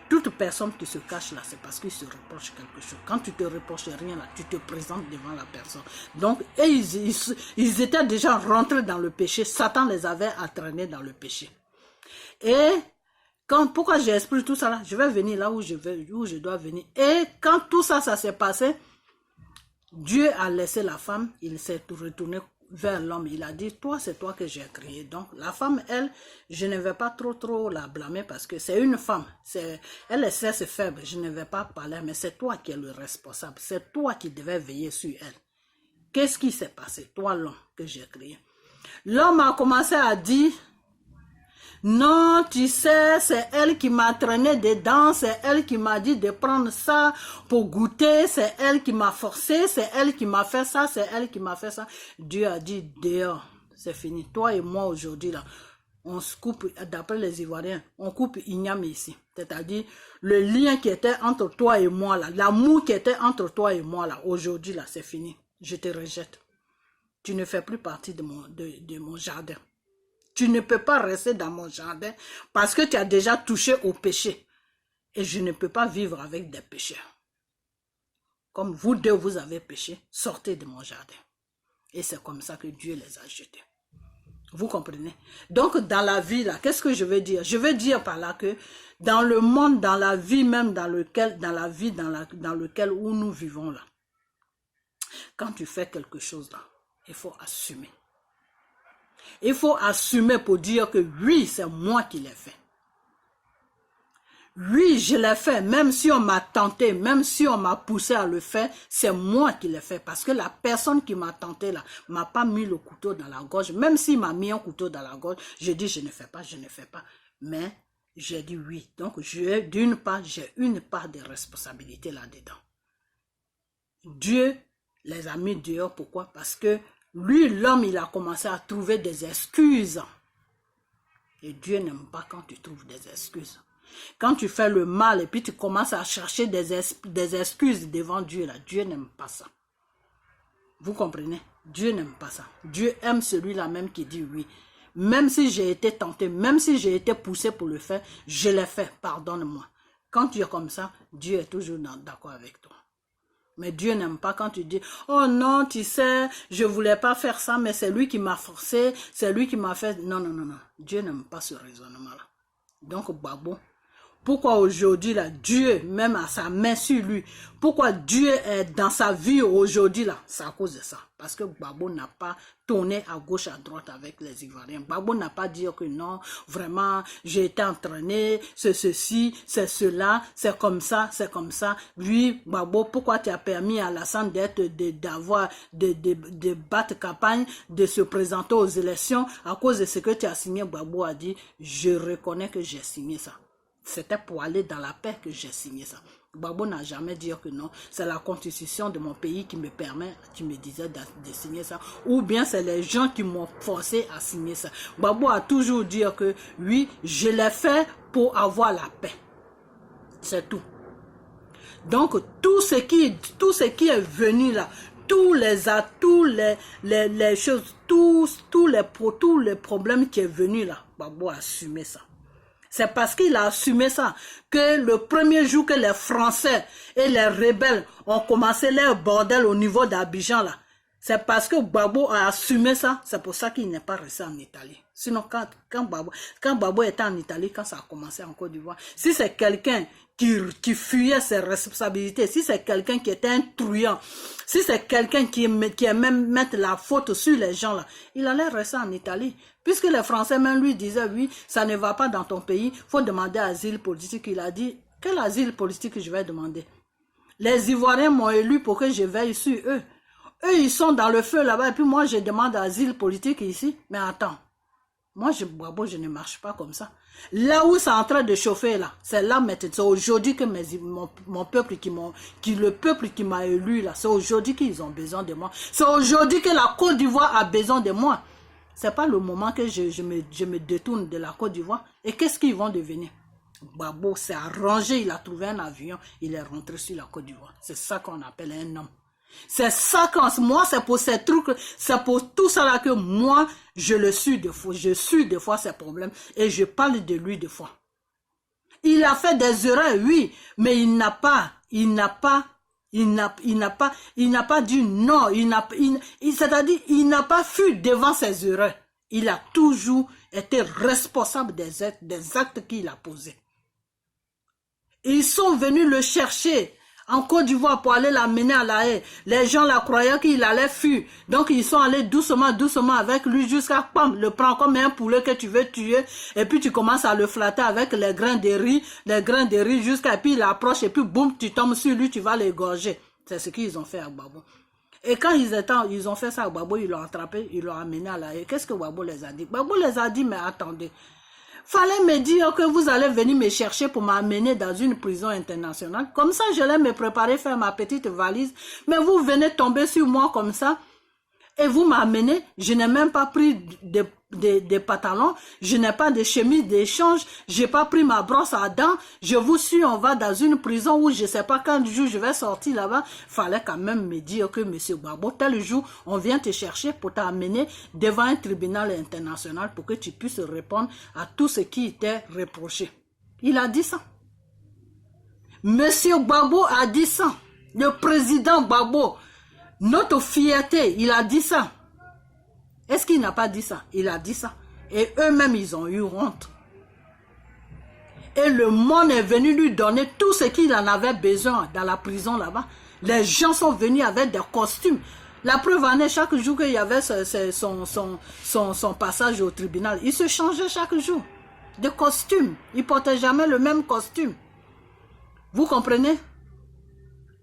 Toute personne qui se cache là, c'est parce qu'il se reproche quelque chose. Quand tu te reproches rien là, tu te présentes devant la personne. Donc, et ils étaient déjà rentrés dans le péché. Satan les avait entraînés dans le péché. Et pourquoi j'ai expliqué tout ça là? Je vais venir là où je dois venir. Et quand tout ça s'est passé, Dieu a laissé la femme, il s'est retourné vers l'homme. Il a dit, toi, c'est toi que j'ai créé. Donc, la femme, elle, je ne vais pas trop la blâmer parce que c'est une femme. Elle est certes faible, je ne vais pas parler, mais c'est toi qui es le responsable. C'est toi qui devais veiller sur elle. Qu'est-ce qui s'est passé? Toi, l'homme que j'ai créé. L'homme a commencé à dire, non, tu sais, c'est elle qui m'a traîné dedans, c'est elle qui m'a dit de prendre ça pour goûter, c'est elle qui m'a forcé, c'est elle qui m'a fait ça, c'est elle qui m'a fait ça. Dieu a dit, dehors, c'est fini. Toi et moi aujourd'hui, là, on se coupe, d'après les Ivoiriens, on coupe igname ici. C'est-à-dire, le lien qui était entre toi et moi, là, l'amour qui était entre toi et moi, là, aujourd'hui, là, c'est fini. Je te rejette. Tu ne fais plus partie de mon jardin. Tu ne peux pas rester dans mon jardin parce que tu as déjà touché au péché. Et je ne peux pas vivre avec des pécheurs. Comme vous deux, vous avez péché, sortez de mon jardin. Et c'est comme ça que Dieu les a jetés. Vous comprenez? Donc, dans la vie, là, qu'est-ce que je veux dire? Je veux dire par là que dans le monde, dans la vie même, dans lequel où nous vivons, là, quand tu fais quelque chose, là, il faut assumer. Il faut assumer pour dire que oui, c'est moi qui l'ai fait. Oui, je l'ai fait, même si on m'a tenté, même si on m'a poussé à le faire, c'est moi qui l'ai fait. Parce que la personne qui m'a tenté là, m'a pas mis le couteau dans la gorge. Même s'il m'a mis un couteau dans la gorge, j'ai dit je ne fais pas, je ne fais pas. Mais j'ai dit oui. Donc d'une part, j'ai une part de responsabilité là-dedans. Dieu les a mis dehors, pourquoi? Parce que lui, l'homme, il a commencé à trouver des excuses. Et Dieu n'aime pas quand tu trouves des excuses. Quand tu fais le mal et puis tu commences à chercher des excuses devant Dieu, là, Dieu n'aime pas ça. Vous comprenez? Dieu n'aime pas ça. Dieu aime celui-là même qui dit oui. Même si j'ai été tenté, même si j'ai été poussé pour le faire, je l'ai fait, pardonne-moi. Quand tu es comme ça, Dieu est toujours d'accord avec toi. Mais Dieu n'aime pas quand tu dis, oh non, tu sais, je voulais pas faire ça, mais c'est lui qui m'a forcé, c'est lui qui m'a fait... Non, non, non, non. Dieu n'aime pas ce raisonnement-là. Donc, Babo, pourquoi aujourd'hui, là, Dieu, même à sa main sur lui, pourquoi Dieu est dans sa vie aujourd'hui, là, c'est à cause de ça. Parce que Babo n'a pas tourné à gauche, à droite avec les Ivoiriens. Babo n'a pas dit que non, vraiment, j'ai été entraîné, c'est ceci, c'est cela, c'est comme ça, c'est comme ça. Oui, Babo, pourquoi tu as permis à Alassane d'avoir, de battre campagne, de se présenter aux élections à cause de ce que tu as signé? Babo a dit, je reconnais que j'ai signé ça. C'était pour aller dans la paix que j'ai signé ça. Babo n'a jamais dit que non, c'est la constitution de mon pays qui me permet, qui me disait de signer ça. Ou bien c'est les gens qui m'ont forcé à signer ça. Babo a toujours dit que oui, je l'ai fait pour avoir la paix. C'est tout. Donc tout ce qui est venu là, tous les choses, tous les problèmes qui est venu là, Babo a assumé ça. C'est parce qu'il a assumé ça que le premier jour que les Français et les rebelles ont commencé leur bordel au niveau d'Abidjan là, c'est parce que Babo a assumé ça, c'est pour ça qu'il n'est pas resté en Italie. Sinon quand Babo était en Italie, quand ça a commencé en Côte d'Ivoire, si c'est quelqu'un qui fuyait ses responsabilités, si c'est quelqu'un qui était un truand, si c'est quelqu'un qui aimait mettre la faute sur les gens là, il allait rester en Italie. Puisque les Français même lui disaient, oui, ça ne va pas dans ton pays, il faut demander asile politique. Il a dit, quel asile politique je vais demander? Les Ivoiriens m'ont élu pour que je veille sur eux. Eux, ils sont dans le feu là-bas, et puis moi, je demande asile politique ici. Mais attends, moi, Gbagbo, je ne marche pas comme ça. Là où c'est en train de chauffer, là, c'est là maintenant. C'est aujourd'hui que mon peuple le peuple qui m'a élu, là, c'est aujourd'hui qu'ils ont besoin de moi. C'est aujourd'hui que la Côte d'Ivoire a besoin de moi. C'est pas le moment que je me détourne de la Côte d'Ivoire. Et qu'est-ce qu'ils vont devenir? Gbagbo s'est arrangé, il a trouvé un avion, il est rentré sur la Côte d'Ivoire. C'est ça qu'on appelle un homme. C'est ça moi, c'est pour ces trucs, c'est pour tout ça là que moi, je le suis des fois. Je suis des fois ses problèmes et je parle de lui des fois. Il a fait des erreurs, oui, mais il n'a pas dit non, c'est-à-dire, il n'a pas fui devant ses erreurs. Il a toujours été responsable des actes qu'il a posés. Ils sont venus le chercher en Côte d'Ivoire pour aller l'amener à La Haye. Les gens la croyaient qu'il allait fuir. Donc ils sont allés doucement, doucement avec lui jusqu'à le prendre comme un poulet que tu veux tuer. Et puis tu commences à le flatter avec les grains de riz jusqu'à puis il approche et puis boum, tu tombes sur lui, tu vas l'égorger. C'est ce qu'ils ont fait à Gbagbo. Et quand ils ont fait ça à Gbagbo, ils l'ont attrapé, ils l'ont amené à La Haye. Qu'est-ce que Gbagbo les a dit? Gbagbo les a dit, mais attendez. Fallait me dire que vous allez venir me chercher pour m'amener dans une prison internationale. Comme ça, je vais me préparer, faire ma petite valise. Mais vous venez tomber sur moi comme ça. Et vous m'amenez. Je n'ai même pas pris des pantalons. Je n'ai pas de chemise d'échange. Je n'ai pas pris ma brosse à dents. Je vous suis, on va dans une prison où je ne sais pas quand jour je vais sortir là-bas. Fallait quand même me dire que monsieur Gbagbo, tel jour, on vient te chercher pour t'amener devant un tribunal international pour que tu puisses répondre à tout ce qui t'est reproché. Il a dit ça. Monsieur Gbagbo a dit ça. Le président Gbagbo, notre fierté, il a dit ça. Est-ce qu'il n'a pas dit ça? Il a dit ça. Et eux-mêmes, ils ont eu honte. Et le monde est venu lui donner tout ce qu'il en avait besoin dans la prison là-bas. Les gens sont venus avec des costumes. La preuve en est, chaque jour qu'il y avait son passage au tribunal, il se changeait chaque jour de costume. Il ne portait jamais le même costume. Vous comprenez?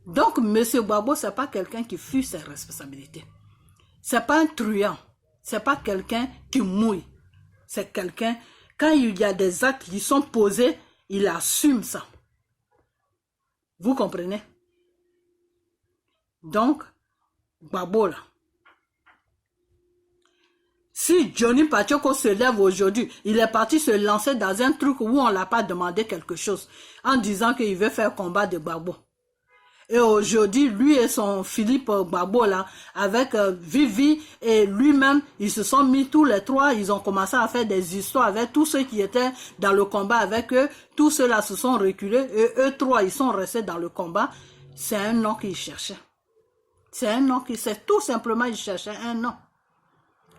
Donc, M. Gbagbo, ce n'est pas quelqu'un qui fuit ses responsabilités. Ce n'est pas un truand. Ce n'est pas quelqu'un qui mouille. C'est quelqu'un, quand il y a des actes qui sont posés, il assume ça. Vous comprenez? Donc, Gbagbo là. Si Johnny Pachoko se lève aujourd'hui, il est parti se lancer dans un truc où on ne l'a pas demandé quelque chose, en disant qu'il veut faire combat de Gbagbo. Et aujourd'hui, lui et son Philippe Gbagbo là, avec Vivi et lui-même, ils se sont mis tous les trois, ils ont commencé à faire des histoires avec tous ceux qui étaient dans le combat avec eux. Tous ceux-là se sont reculés et eux trois, ils sont restés dans le combat. C'est un nom qu'ils cherchaient. C'est un nom c'est tout simplement, ils cherchaient un nom.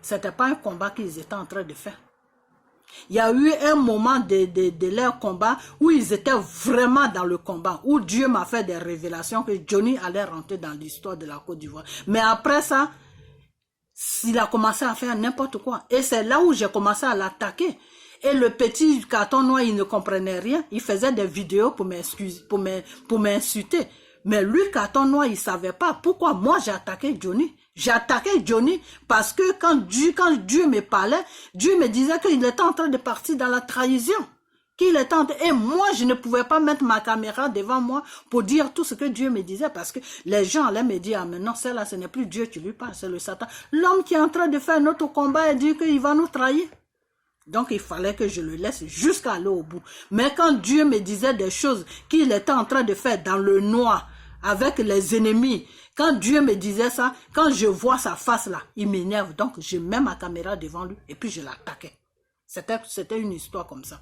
C'était pas un combat qu'ils étaient en train de faire. Il y a eu un moment de leur combat où ils étaient vraiment dans le combat, où Dieu m'a fait des révélations que Johnny allait rentrer dans l'histoire de la Côte d'Ivoire. Mais après ça, il a commencé à faire n'importe quoi. Et c'est là où j'ai commencé à l'attaquer. Et le petit carton noir, il ne comprenait rien. Il faisait des vidéos pour m'insulter. Mais lui, carton noir, il ne savait pas pourquoi moi j'ai attaqué Johnny. J'ai attaqué Johnny parce que quand Dieu me parlait, Dieu me disait qu'il était en train de partir dans la trahison. Et moi, je ne pouvais pas mettre ma caméra devant moi pour dire tout ce que Dieu me disait parce que les gens allaient me dire, ah mais non, celle-là, ce n'est plus Dieu qui lui parle, c'est le Satan. L'homme qui est en train de faire notre combat et dit qu'il va nous trahir. Donc, il fallait que je le laisse jusqu'à aller au bout. Mais quand Dieu me disait des choses qu'il était en train de faire dans le noir, avec les ennemis, quand Dieu me disait ça, quand je vois sa face là, il m'énerve. Donc, je mets ma caméra devant lui et puis je l'attaquais. C'était une histoire comme ça.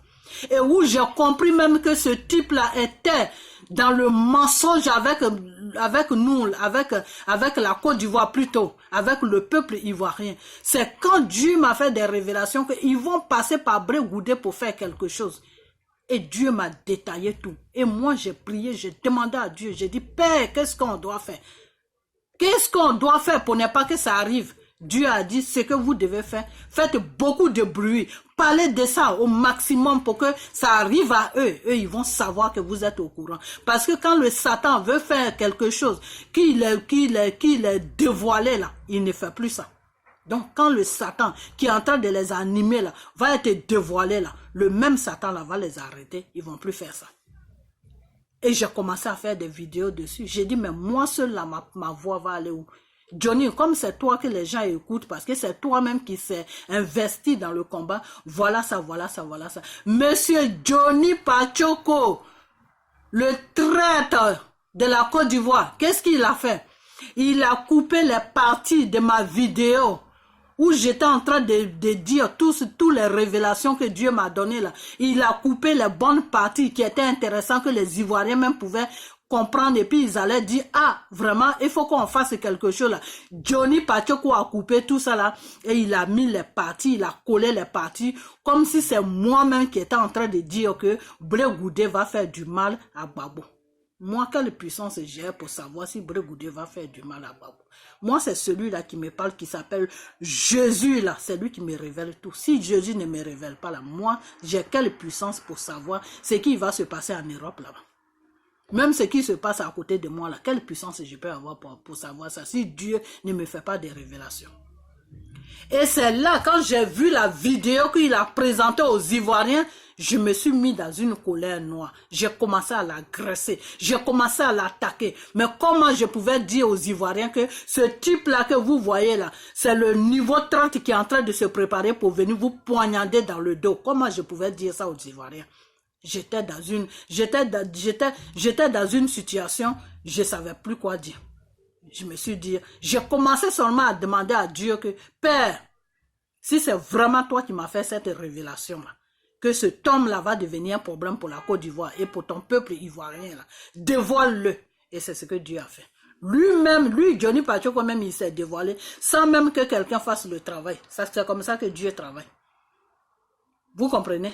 Et où j'ai compris même que ce type-là était dans le mensonge avec nous, avec la Côte d'Ivoire plutôt, avec le peuple ivoirien. C'est quand Dieu m'a fait des révélations qu'ils vont passer par Brégoudé pour faire quelque chose. Et Dieu m'a détaillé tout. Et moi, j'ai prié, j'ai demandé à Dieu, j'ai dit, Père, qu'est-ce qu'on doit faire? Qu'est-ce qu'on doit faire pour ne pas que ça arrive? Dieu a dit ce que vous devez faire. Faites beaucoup de bruit. Parlez de ça au maximum pour que ça arrive à eux. Eux, ils vont savoir que vous êtes au courant. Parce que quand le Satan veut faire quelque chose, qu'il est dévoilé là, il ne fait plus ça. Donc, quand le Satan qui est en train de les animer là, va être dévoilé là, le même Satan là va les arrêter. Ils vont plus faire ça. Et j'ai commencé à faire des vidéos dessus. J'ai dit, mais moi seul là, ma voix va aller où? Johnny, comme c'est toi que les gens écoutent, parce que c'est toi-même qui s'est investi dans le combat, voilà ça, voilà ça, voilà ça. Monsieur Johnny Pachoko, le traître de la Côte d'Ivoire, qu'est-ce qu'il a fait? Il a coupé les parties de ma vidéo où j'étais en train de dire toutes les révélations que Dieu m'a données là. Il a coupé les bonnes parties qui étaient intéressantes, que les Ivoiriens même pouvaient comprendre, et puis ils allaient dire, ah, vraiment, il faut qu'on fasse quelque chose là. Johnny Pachoko a coupé tout ça là, et il a mis les parties, il a collé les parties, comme si c'est moi-même qui étais en train de dire que Blé Goudé va faire du mal à Gbagbo. Moi, quelle puissance j'ai pour savoir si Blé Goudé va faire du mal à Gbagbo? Moi, c'est celui-là qui me parle, qui s'appelle Jésus, là. C'est lui qui me révèle tout. Si Jésus ne me révèle pas, là, moi, j'ai quelle puissance pour savoir ce qui va se passer en Europe, là-bas. Même ce qui se passe à côté de moi, là, quelle puissance je peux avoir pour savoir ça, si Dieu ne me fait pas des révélations. Et c'est là, quand j'ai vu la vidéo qu'il a présentée aux Ivoiriens, je me suis mis dans une colère noire. J'ai commencé à l'agresser. J'ai commencé à l'attaquer. Mais comment je pouvais dire aux Ivoiriens que ce type-là que vous voyez là, c'est le niveau 30 qui est en train de se préparer pour venir vous poignarder dans le dos. Comment je pouvais dire ça aux Ivoiriens? J'étais dans une situation, je ne savais plus quoi dire. Je me suis dit, j'ai commencé seulement à demander à Dieu que, Père, si c'est vraiment toi qui m'as fait cette révélation-là, que cet homme-là va devenir un problème pour la Côte d'Ivoire et pour ton peuple ivoirien, là, dévoile-le. Et c'est ce que Dieu a fait. Lui-même, Johnny Pachoko même, il s'est dévoilé sans même que quelqu'un fasse le travail. C'est comme ça que Dieu travaille. Vous comprenez?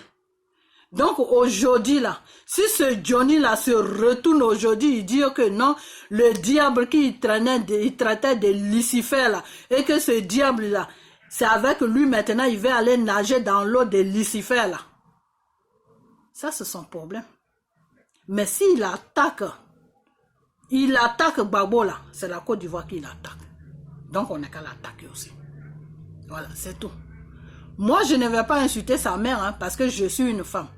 Donc aujourd'hui là, si ce Johnny là se retourne aujourd'hui, il dit que non, le diable qui il traitait de Lucifer là, et que ce diable là, c'est avec lui maintenant, il va aller nager dans l'eau de Lucifer là. Ça c'est son problème. Mais s'il attaque Gbagbo là, c'est la Côte d'Ivoire qui l'attaque. Donc on n'a qu'à l'attaquer aussi. Voilà, c'est tout. Moi je ne vais pas insulter sa mère hein, parce que je suis une femme.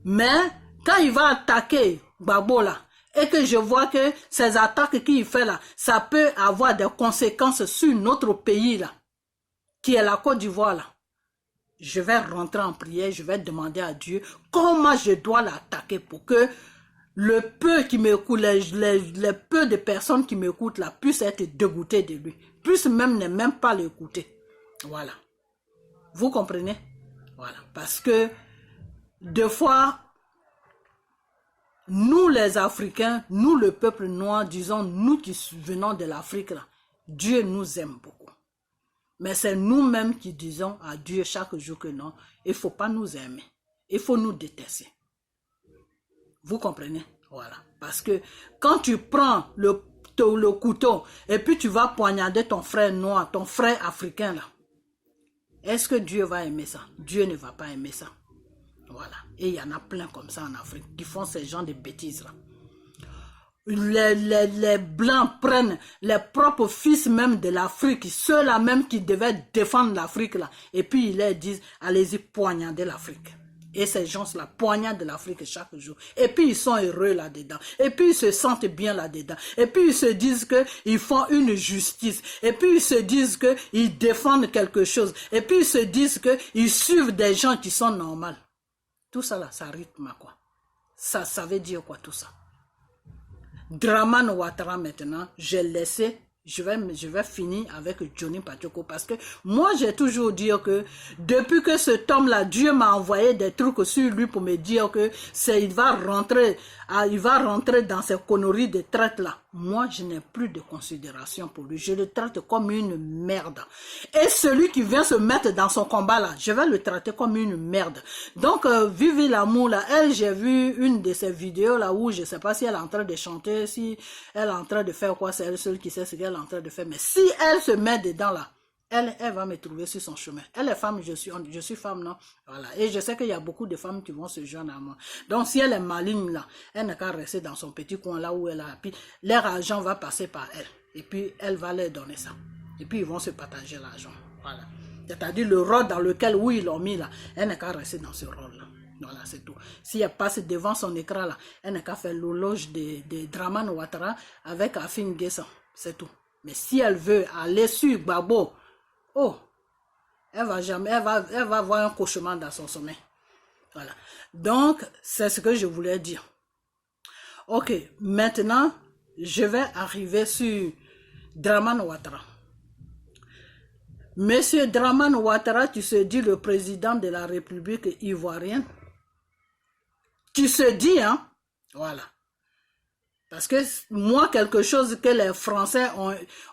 Mais quand il va attaquer Gbagbo là, et que je vois que ces attaques qu'il fait là, ça peut avoir des conséquences sur notre pays là, qui est la Côte d'Ivoire là, je vais rentrer en prière, je vais demander à Dieu comment je dois l'attaquer pour que le peu qui m'écoute, les peu de personnes qui m'écoutent là, puissent être dégoûtées de lui, puissent même ne même pas l'écouter. Voilà. Vous comprenez? Voilà. Parce que des fois, nous les Africains, nous le peuple noir, disons nous qui venons de l'Afrique, Dieu nous aime beaucoup. Mais c'est nous-mêmes qui disons à Dieu chaque jour que non, il ne faut pas nous aimer, il faut nous détester. Vous comprenez? Voilà. Parce que quand tu prends le couteau et puis tu vas poignarder ton frère noir, ton frère africain là, est-ce que Dieu va aimer ça? Dieu ne va pas aimer ça. Voilà. Et il y en a plein comme ça en Afrique qui font ces genres de bêtises là. Les blancs prennent les propres fils même de l'Afrique, ceux-là même qui devaient défendre l'Afrique là, et puis ils leur disent allez-y poignarder l'Afrique. Et ces gens-là poignardent l'Afrique chaque jour. Et puis ils sont heureux là-dedans. Et puis ils se sentent bien là-dedans. Et puis ils se disent qu'ils font une justice. Et puis ils se disent qu'ils défendent quelque chose. Et puis ils se disent qu'ils suivent des gens qui sont normaux. Tout ça là, ça rythme à quoi? Ça veut dire quoi tout ça? Dramane Ouattara maintenant, j'ai laissé, je vais finir avec Johnny Pachoko parce que moi j'ai toujours dit que depuis que cet homme là, Dieu m'a envoyé des trucs sur lui pour me dire que il va rentrer dans ces conneries de traite là. Moi je n'ai plus de considération pour lui, je le traite comme une merde. Et celui qui vient se mettre dans son combat là, je vais le traiter comme une merde. Donc Vivi Lamour là, elle, j'ai vu une de ses vidéos là où je sais pas si elle est en train de chanter, si elle est en train de faire quoi, c'est elle seule qui sait ce qu'elle est en train de faire. Mais si elle se met dedans là, elle va me trouver sur son chemin. Elle est femme, je suis femme, non? Voilà. Et je sais qu'il y a beaucoup de femmes qui vont se joindre à moi. Donc, si elle est maligne là, elle n'a qu'à rester dans son petit coin là où elle a. Puis, leur argent va passer par elle. Et puis, elle va leur donner ça. Et puis, ils vont se partager l'argent. Voilà. C'est-à-dire le rôle dans lequel, où ils l'ont mis là, elle n'a qu'à rester dans ce rôle-là. Voilà, c'est tout. Si elle passe devant son écran là, elle n'a qu'à faire l'horloge de Dramane Ouattara avec Afin Guessan. C'est tout. Mais si elle veut aller sur Gbagbo, oh, elle va avoir un cauchemar dans son sommeil. Voilà. Donc, c'est ce que je voulais dire. Ok, maintenant, je vais arriver sur Dramane Ouattara. Monsieur Dramane Ouattara, tu se dis le président de la République ivoirienne. Tu se dis, hein? Voilà. Parce que moi, quelque chose que les Français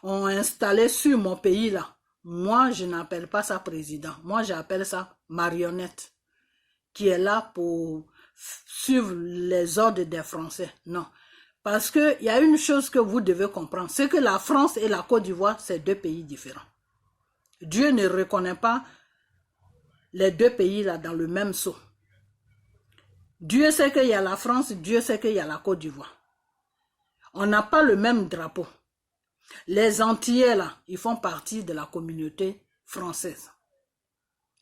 ont installé sur mon pays là, moi, je n'appelle pas ça président. Moi, j'appelle ça marionnette, qui est là pour suivre les ordres des Français. Non. Parce qu'il y a une chose que vous devez comprendre, c'est que la France et la Côte d'Ivoire, c'est deux pays différents. Dieu ne reconnaît pas les deux pays là dans le même seau. Dieu sait qu'il y a la France, Dieu sait qu'il y a la Côte d'Ivoire. On n'a pas le même drapeau. Les Antillais, là, ils font partie de la communauté française.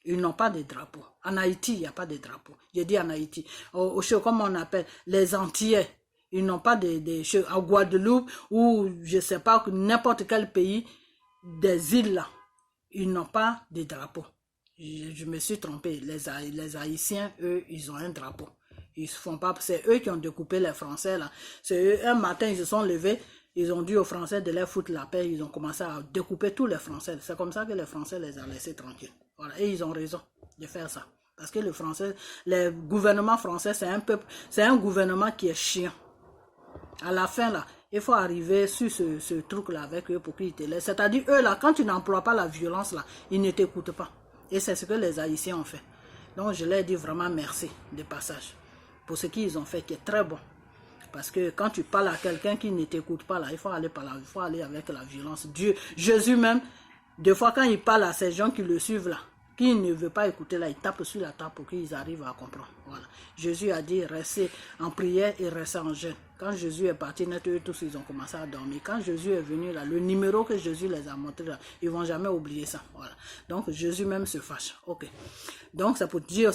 Ils n'ont pas de drapeau. En Haïti, il n'y a pas de drapeau. Je dis en Haïti. Comment on appelle? Les Antillais, ils n'ont pas de choses. En Guadeloupe, ou je ne sais pas, n'importe quel pays des îles, là, ils n'ont pas de drapeau. Je me suis trompé. Les Haïtiens, eux, ils ont un drapeau. Ils se font pas, c'est eux qui ont découpé les Français là. C'est eux, un matin, ils se sont levés, ils ont dit aux Français de leur foutre la paix, ils ont commencé à découper tous les Français. C'est comme ça que les Français les ont laissés tranquilles. Voilà, et ils ont raison de faire ça. Parce que le gouvernement français, c'est un peuple, c'est un gouvernement qui est chiant. À la fin là, il faut arriver sur ce truc là avec eux pour qu'ils te laissent. C'est-à-dire, eux là, quand tu n'emploies pas la violence là, ils ne t'écoutent pas. Et c'est ce que les Haïtiens ont fait. Donc je leur dis vraiment merci de passage. Pour ce qu'ils ont fait, qui est très bon. Parce que quand tu parles à quelqu'un qui ne t'écoute pas, là, il faut aller avec la violence. Dieu, Jésus même, des fois quand il parle à ces gens qui le suivent là, qui ne veut pas écouter là, il tape sur la table pour qu'ils arrivent à comprendre. Voilà. Jésus a dit, restez en prière et restez en jeûne. Quand Jésus est parti, eux tous, ils ont commencé à dormir. Quand Jésus est venu là, le numéro que Jésus les a montré là, ils ne vont jamais oublier ça. Voilà. Donc Jésus même se fâche. Ok. Donc ça peut dire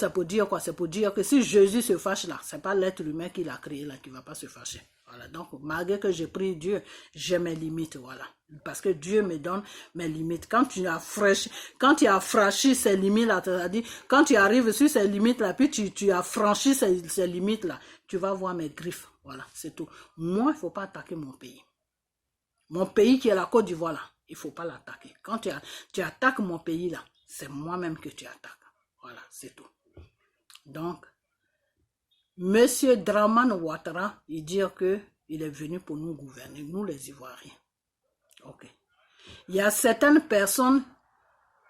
quoi? C'est pour dire que si Jésus se fâche là, c'est pas l'être humain qui l'a créé là qui va pas se fâcher. Voilà. Donc malgré que j'ai pris Dieu, j'ai mes limites. Voilà. Parce que Dieu me donne mes limites. Quand tu as franchi ces limites là, c'est-à-dire quand tu arrives sur ces limites là, puis tu as franchi ces limites là, tu vas voir mes griffes. Voilà, c'est tout. Moi, il ne faut pas attaquer mon pays. Mon pays qui est la Côte d'Ivoire là, il ne faut pas l'attaquer. Quand tu attaques mon pays là, c'est moi-même que tu attaques. Voilà, c'est tout. Donc, Monsieur Dramane Ouattara, il dit qu'il est venu pour nous gouverner, nous les Ivoiriens. Ok. Il y a certaines personnes,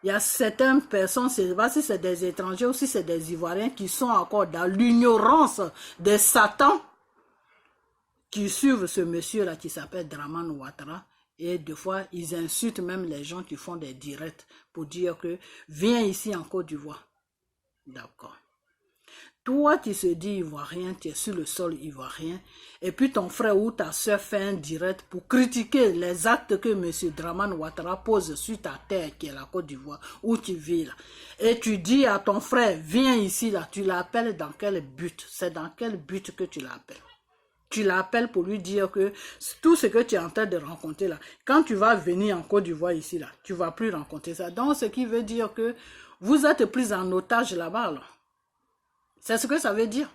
je ne sais pas si c'est des étrangers ou si c'est des Ivoiriens qui sont encore dans l'ignorance de Satan, qui suivent ce monsieur-là qui s'appelle Dramane Ouattara. Et des fois, ils insultent même les gens qui font des directs pour dire que viens ici en Côte d'Ivoire. D'accord. Toi, tu se dis ivoirien, tu es sur le sol ivoirien, et puis ton frère ou ta soeur fait un direct pour critiquer les actes que M. Dramane Ouattara pose sur ta terre, qui est la Côte d'Ivoire, où tu vis là. Et tu dis à ton frère, viens ici là, tu l'appelles dans quel but? C'est dans quel but que tu l'appelles? Tu l'appelles pour lui dire que tout ce que tu es en train de rencontrer là, quand tu vas venir en Côte d'Ivoire ici là, tu ne vas plus rencontrer ça. Donc, ce qui veut dire que vous êtes pris en otage là-bas là. C'est ce que ça veut dire.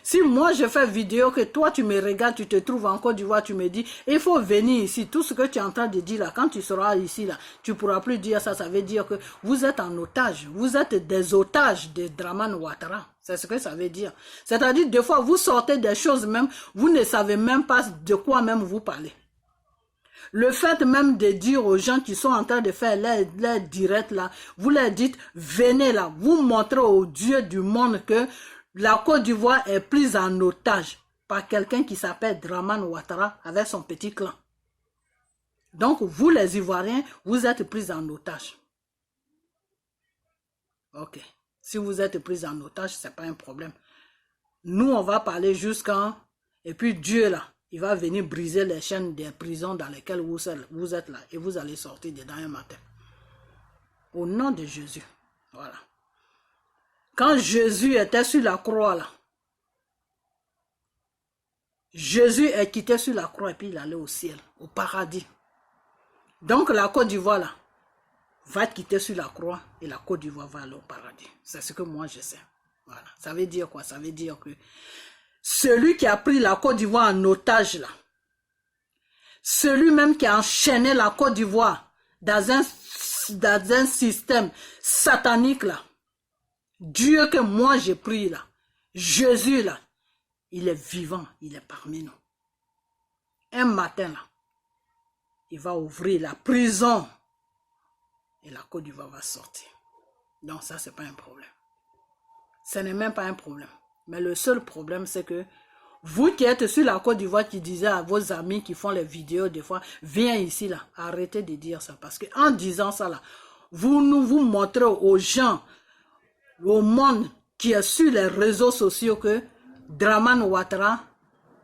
Si moi je fais vidéo que toi tu me regardes, tu te trouves en Côte d'Ivoire, tu me dis, il faut venir ici, tout ce que tu es en train de dire là, quand tu seras ici là, tu ne pourras plus dire ça, ça veut dire que vous êtes en otage, vous êtes des otages de Dramane Ouattara. C'est ce que ça veut dire. C'est-à-dire, des fois, vous sortez des choses même, vous ne savez même pas de quoi même vous parlez. Le fait même de dire aux gens qui sont en train de faire les directs là, vous leur dites, venez là, vous montrez aux dieux du monde que la Côte d'Ivoire est prise en otage par quelqu'un qui s'appelle Dramane Ouattara avec son petit clan. Donc, vous les Ivoiriens, vous êtes pris en otage. Ok. Si vous êtes pris en otage, ce n'est pas un problème. Nous, on va parler jusqu'en... Et puis Dieu, là, il va venir briser les chaînes des prisons dans lesquelles vous êtes là. Et vous allez sortir dedans un matin. Au nom de Jésus. Voilà. Quand Jésus était sur la croix, là, Jésus est quitté sur la croix et puis il allait au ciel, au paradis. Donc la Côte d'Ivoire, là, va être quittée sur la croix et la Côte d'Ivoire va aller au paradis. C'est ce que moi je sais. Voilà. Ça veut dire quoi? Ça veut dire que celui qui a pris la Côte d'Ivoire en otage, là, celui même qui a enchaîné la Côte d'Ivoire dans un système satanique, là, Dieu que moi j'ai pris, là, Jésus, là, il est vivant, il est parmi nous. Un matin, là, il va ouvrir la prison et la Côte d'Ivoire va sortir. Donc ça, c'est pas un problème. Ce n'est même pas un problème. Mais le seul problème, c'est que vous qui êtes sur la Côte d'Ivoire, qui disiez à vos amis qui font les vidéos des fois, viens ici, là, arrêtez de dire ça. Parce qu'en disant ça, là, vous montrez aux gens, au monde qui est sur les réseaux sociaux que Dramane Ouattara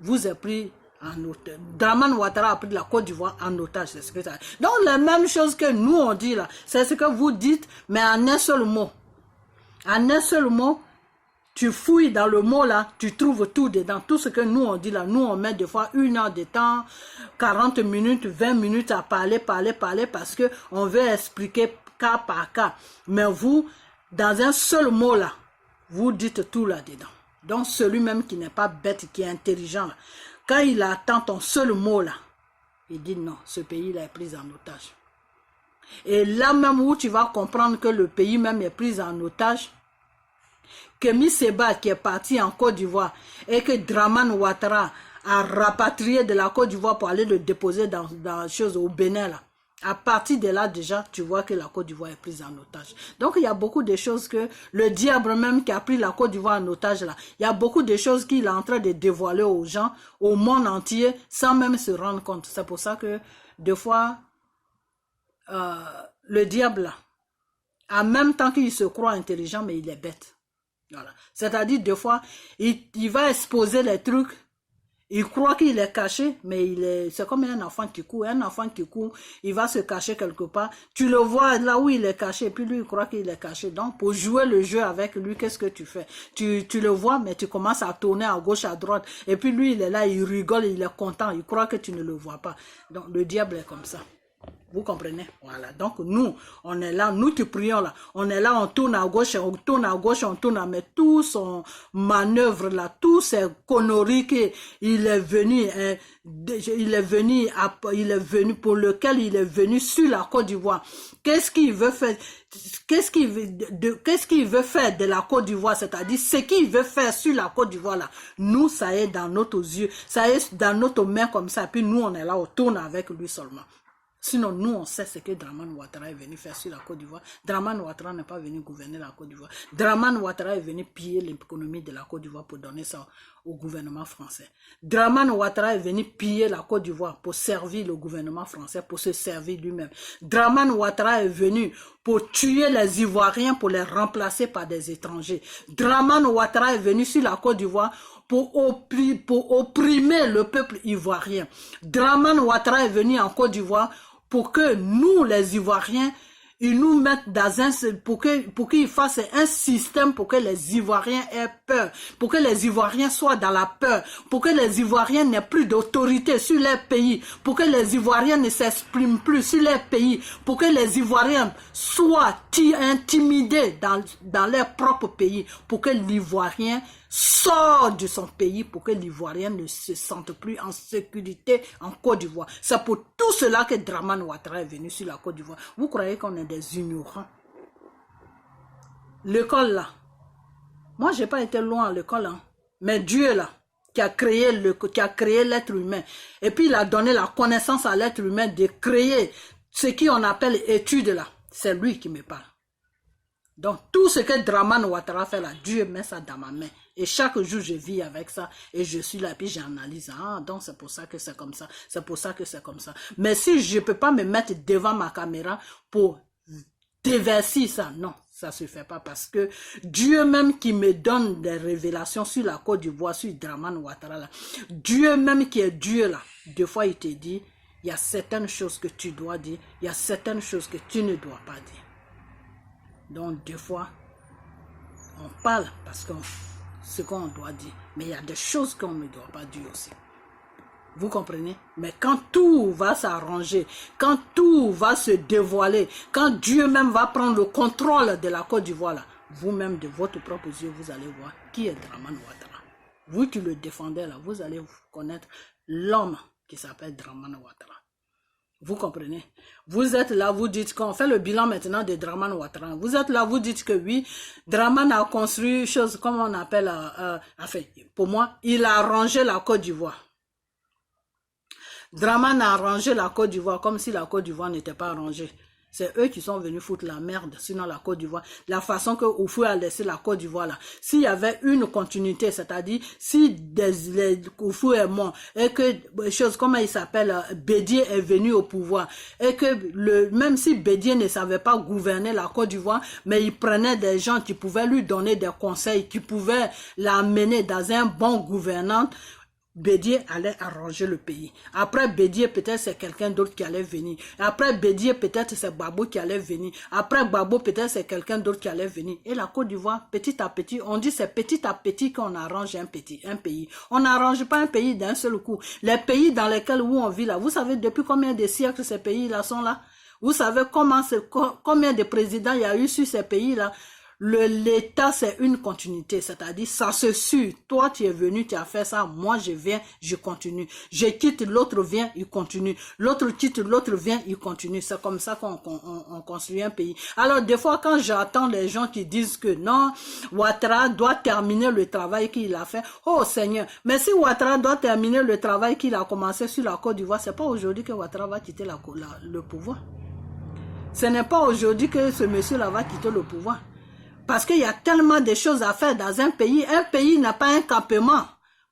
vous a pris en otage. Dramane Ouattara a pris la Côte d'Ivoire en otage. C'est ce que ça... Donc la même chose que nous on dit là, c'est ce que vous dites, mais en un seul mot. En un seul mot, tu fouilles dans le mot là, tu trouves tout dedans. Tout ce que nous on dit là, nous on met des fois 1 heure de temps, 40 minutes, 20 minutes à parler, parce que on veut expliquer cas par cas. Mais vous, dans un seul mot là, vous dites tout là-dedans. Donc celui même qui n'est pas bête, qui est intelligent, là, quand il attend ton seul mot là, il dit non, ce pays là est pris en otage. Et là même où tu vas comprendre que le pays même est pris en otage, Kémi Séba qui est parti en Côte d'Ivoire et que Dramane Ouattara a rapatrié de la Côte d'Ivoire pour aller le déposer dans chose au Bénin là. À partir de là, déjà, tu vois que la Côte d'Ivoire est prise en otage. Donc, il y a beaucoup de choses que le diable même qui a pris la Côte d'Ivoire en otage, là, il y a beaucoup de choses qu'il est en train de dévoiler aux gens, au monde entier, sans même se rendre compte. C'est pour ça que, des fois, le diable, là, en même temps qu'il se croit intelligent, mais il est bête. Voilà. C'est-à-dire, des fois, il va exposer les trucs. Il croit qu'il est caché, mais c'est comme un enfant qui court. Un enfant qui court, il va se cacher quelque part. Tu le vois là où il est caché, et puis lui, il croit qu'il est caché. Donc, pour jouer le jeu avec lui, qu'est-ce que tu fais? Tu le vois, mais tu commences à tourner à gauche, à droite. Et puis lui, il est là, il rigole, il est content. Il croit que tu ne le vois pas. Donc, le diable est comme ça. Vous comprenez? Voilà. Donc, nous, on est là, nous qui prions là, on est là, on tourne à gauche, on tourne à gauche, on tourne à... Mais tout son manœuvre là, tous ces conneries qu'il est venu, pour lequel il est venu sur la Côte d'Ivoire. Qu'est-ce qu'il veut faire? Qu'est-ce qu'il veut faire de la Côte d'Ivoire? C'est-à-dire, ce qu'il veut faire sur la Côte d'Ivoire là, nous, ça est dans notre yeux, ça est dans notre main comme ça, puis nous, on est là, on tourne avec lui seulement. Sinon, nous, on sait ce que Dramane Ouattara est venu faire sur la Côte d'Ivoire. Dramane Ouattara n'est pas venu gouverner la Côte d'Ivoire. Dramane Ouattara est venu piller l'économie de la Côte d'Ivoire pour donner ça au gouvernement français. Dramane Ouattara est venu piller la Côte d'Ivoire pour servir le gouvernement français, pour se servir lui-même. Dramane Ouattara est venu pour tuer les Ivoiriens, pour les remplacer par des étrangers. Dramane Ouattara est venu sur la Côte d'Ivoire pour opprimer le peuple ivoirien. Dramane Ouattara est venu en Côte d'Ivoire pour que nous, les Ivoiriens, ils nous mettent dans pour qu'ils fassent un système pour que les Ivoiriens aient peur, pour que les Ivoiriens soient dans la peur, pour que les Ivoiriens n'aient plus d'autorité sur leur pays, pour que les Ivoiriens ne s'expriment plus sur leur pays, pour que les Ivoiriens soient intimidés dans leur propre pays, pour que l'Ivoirien sorte de son pays, pour que l'Ivoirien ne se sente plus en sécurité en Côte d'Ivoire. C'est pour tout cela que Dramane Ouattara est venu sur la Côte d'Ivoire. Vous croyez qu'on est des ignorants? L'école là, moi j'ai pas été loin à l'école, hein. Mais Dieu là, qui a créé l'être humain, et puis il a donné la connaissance à l'être humain de créer ce qu'on appelle études là, c'est lui qui me parle. Donc, tout ce que Dramane Ouattara fait là, Dieu met ça dans ma main. Et chaque jour, je vis avec ça. Et je suis là, puis j'analyse. Ah, donc c'est pour ça que c'est comme ça. C'est pour ça que c'est comme ça. Mais si je ne peux pas me mettre devant ma caméra pour déverser ça, non, ça ne se fait pas. Parce que Dieu même qui me donne des révélations sur la Côte d'Ivoire, sur Dramane Ouattara là, Dieu même qui est Dieu là, des fois il te dit, il y a certaines choses que tu dois dire, il y a certaines choses que tu ne dois pas dire. Donc, des fois, on parle parce que ce qu'on doit dire. Mais il y a des choses qu'on ne doit pas dire aussi. Vous comprenez? Mais quand tout va s'arranger, quand tout va se dévoiler, quand Dieu même va prendre le contrôle de la Côte d'Ivoire, vous-même de votre propre yeux, vous allez voir qui est Dramane Ouattara. Vous qui le défendez là, vous allez connaître l'homme qui s'appelle Dramane Ouattara. Vous comprenez? Vous êtes là, vous dites qu'on fait le bilan maintenant de Dramane Ouattara. Vous êtes là, vous dites que oui, Dramane a construit chose comme on appelle, enfin, pour moi, il a arrangé la Côte d'Ivoire. Dramane a arrangé la Côte d'Ivoire comme si la Côte d'Ivoire n'était pas arrangée. C'est eux qui sont venus foutre la merde, sinon la Côte d'Ivoire. La façon que Oufou a laissé la Côte d'Ivoire là. S'il y avait une continuité, c'est-à-dire si Oufou est mort et que chose comme il s'appelle Bédié est venu au pouvoir et que même si Bédié ne savait pas gouverner la Côte d'Ivoire, mais il prenait des gens qui pouvaient lui donner des conseils, qui pouvaient l'amener dans un bon gouvernant. Bédié allait arranger le pays. Après Bédié, peut-être c'est quelqu'un d'autre qui allait venir. Après Bédié, peut-être c'est Babo qui allait venir. Après Babo, peut-être c'est quelqu'un d'autre qui allait venir. Et la Côte d'Ivoire, petit à petit, on dit c'est petit à petit qu'on arrange un pays. On n'arrange pas un pays d'un seul coup. Les pays dans lesquels où on vit là, vous savez depuis combien de siècles ces pays-là sont là? Vous savez combien de présidents il y a eu sur ces pays-là? L'État, c'est une continuité, c'est-à-dire, ça se suit. Toi, tu es venu, tu as fait ça, moi, je viens, je continue. Je quitte, l'autre vient, il continue. L'autre quitte, l'autre vient, il continue. C'est comme ça qu'on construit un pays. Alors, des fois, quand j'entends les gens qui disent que non, Ouattara doit terminer le travail qu'il a fait, oh Seigneur, mais si Ouattara doit terminer le travail qu'il a commencé sur la Côte d'Ivoire, c'est pas aujourd'hui que Ouattara va quitter le pouvoir. Ce n'est pas aujourd'hui que ce monsieur-là va quitter le pouvoir. Parce qu'il y a tellement de choses à faire dans un pays. Un pays n'a pas un campement.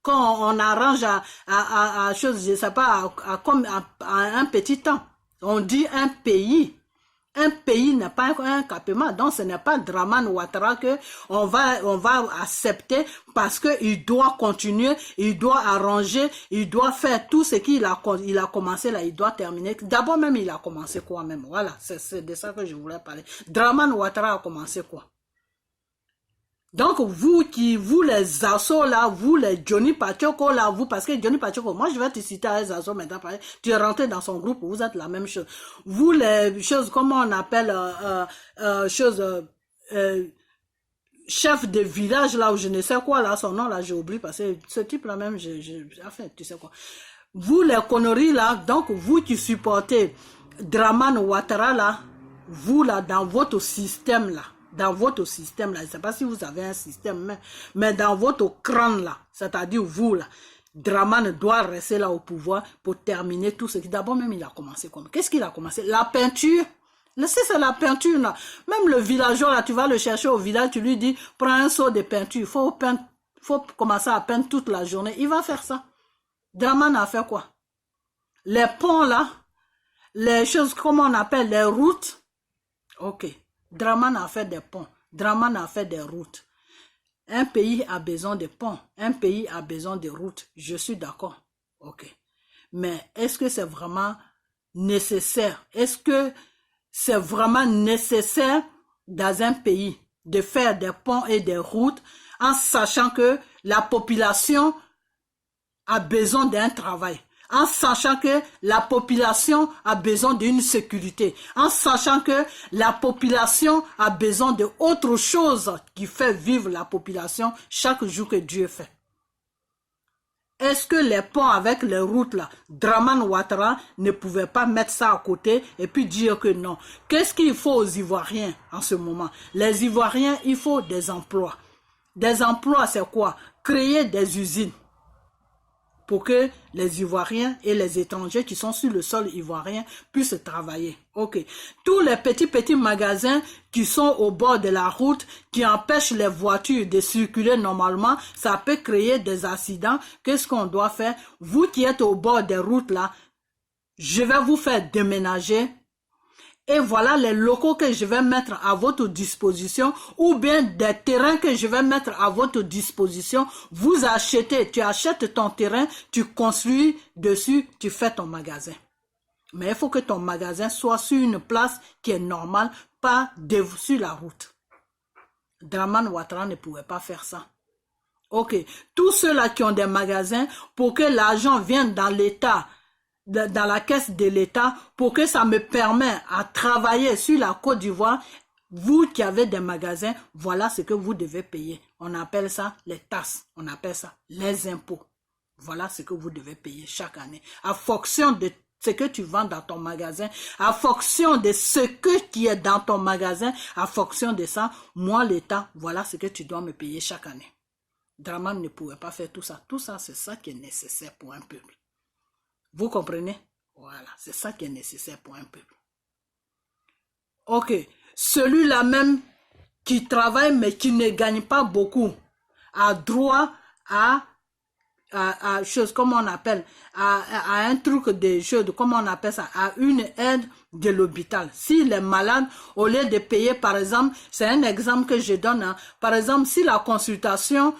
Quand on arrange à chose, je sais pas, à un petit temps. On dit un pays. Un pays n'a pas un campement. Donc ce n'est pas Dramane Ouattara que on va accepter parce qu'il doit continuer, il doit arranger, il doit faire tout ce qu'il a commencé là, il doit terminer. D'abord même il a commencé quoi même. Voilà, c'est de ça que je voulais parler. Dramane Ouattara a commencé quoi? Donc, vous les assos là, vous les Johnny Pachoko là, vous, parce que Johnny Pachoko, moi je vais te citer à les assos maintenant, tu es rentré dans son groupe, vous êtes la même chose. Vous les choses, comment on appelle, chef de village là, ou je ne sais quoi là, son nom là, j'ai oublié, parce que ce type là même, enfin, tu sais quoi. Vous les conneries là, donc vous qui supportez Dramane Ouattara là, vous là, dans votre système là, je ne sais pas si vous avez un système, mais dans votre crâne là, c'est-à-dire vous là, Dramane doit rester là au pouvoir pour terminer tout ce qui... D'abord même il a commencé comme... Qu'est-ce qu'il a commencé? La peinture. C'est la peinture là. Même le villageois là, tu vas le chercher au village, tu lui dis, prends un seau de peinture, faut commencer à peindre toute la journée. Il va faire ça. Dramane a fait quoi? Les ponts là, les choses, comment on appelle, les routes. Ok. Dramane a fait des ponts, Dramane a fait des routes. Un pays a besoin de ponts, un pays a besoin de routes. Je suis d'accord. Ok. Mais est-ce que c'est vraiment nécessaire? Est-ce que c'est vraiment nécessaire dans un pays de faire des ponts et des routes en sachant que la population a besoin d'un travail? En sachant que la population a besoin d'une sécurité, en sachant que la population a besoin d'autre chose qui fait vivre la population chaque jour que Dieu fait. Est-ce que les ponts avec les routes là, Dramane Ouattara ne pouvait pas mettre ça à côté et puis dire que non? Qu'est-ce qu'il faut aux Ivoiriens en ce moment? Les Ivoiriens, il faut des emplois. Des emplois, c'est quoi? Créer des usines. pour que les Ivoiriens et les étrangers qui sont sur le sol ivoirien puissent travailler. Ok. Tous les petits magasins qui sont au bord de la route, qui empêchent les voitures de circuler normalement, ça peut créer des accidents. Qu'est-ce qu'on doit faire? Vous qui êtes au bord des routes là, je vais vous faire déménager. Et voilà les locaux que je vais mettre à votre disposition ou bien des terrains que je vais mettre à votre disposition. Vous achetez, tu achètes ton terrain, tu construis dessus, tu fais ton magasin. Mais il faut que ton magasin soit sur une place qui est normale, pas sur la route. Dramane Ouattara ne pouvait pas faire ça. Ok, tous ceux-là qui ont des magasins, pour que l'argent vienne dans l'État, dans la caisse de l'État, pour que ça me permette à travailler sur la Côte d'Ivoire, vous qui avez des magasins, voilà ce que vous devez payer. On appelle ça les taxes, on appelle ça les impôts. Voilà ce que vous devez payer chaque année. À fonction de ce que tu vends dans ton magasin, à fonction de ce qui est dans ton magasin, à fonction de ça, moi l'État, voilà ce que tu dois me payer chaque année. Dramane ne pouvait pas faire tout ça. Tout ça, c'est ça qui est nécessaire pour un peuple. Vous comprenez? Voilà, c'est ça qui est nécessaire pour un peuple. Ok, celui-là même qui travaille mais qui ne gagne pas beaucoup a droit à chose, comment on appelle, à un truc de chose, comment on appelle ça, à une aide de l'hôpital. S'il est malade, au lieu de payer, par exemple, c'est un exemple que je donne, hein, par exemple, si la consultation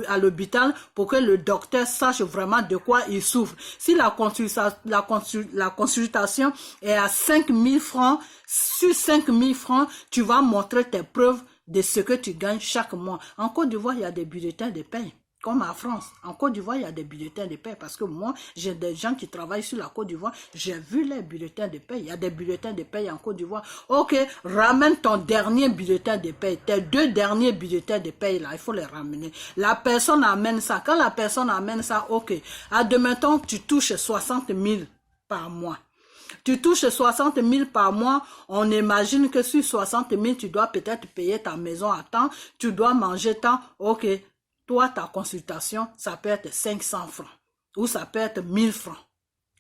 à l'hôpital pour que le docteur sache vraiment de quoi il souffre. Si la consultation est à 5 000 francs, sur 5 000 francs, tu vas montrer tes preuves de ce que tu gagnes chaque mois. En Côte d'Ivoire, il y a des bulletins de paie. Comme en France, en Côte d'Ivoire, il y a des bulletins de paie parce que moi, j'ai des gens qui travaillent sur la Côte d'Ivoire, j'ai vu les bulletins de paie. Il y a des bulletins de paie en Côte d'Ivoire. Ok, ramène ton dernier bulletin de paie, tes 2 derniers bulletins de paie là, il faut les ramener. La personne amène ça. Quand la personne amène ça, ok, admettons que tu touches 60 000 par mois. Tu touches 60 000 par mois, on imagine que sur 60 000, tu dois peut-être payer ta maison à temps, tu dois manger tant, ok. Toi, ta consultation, ça peut être 500 francs ou ça peut être 1000 francs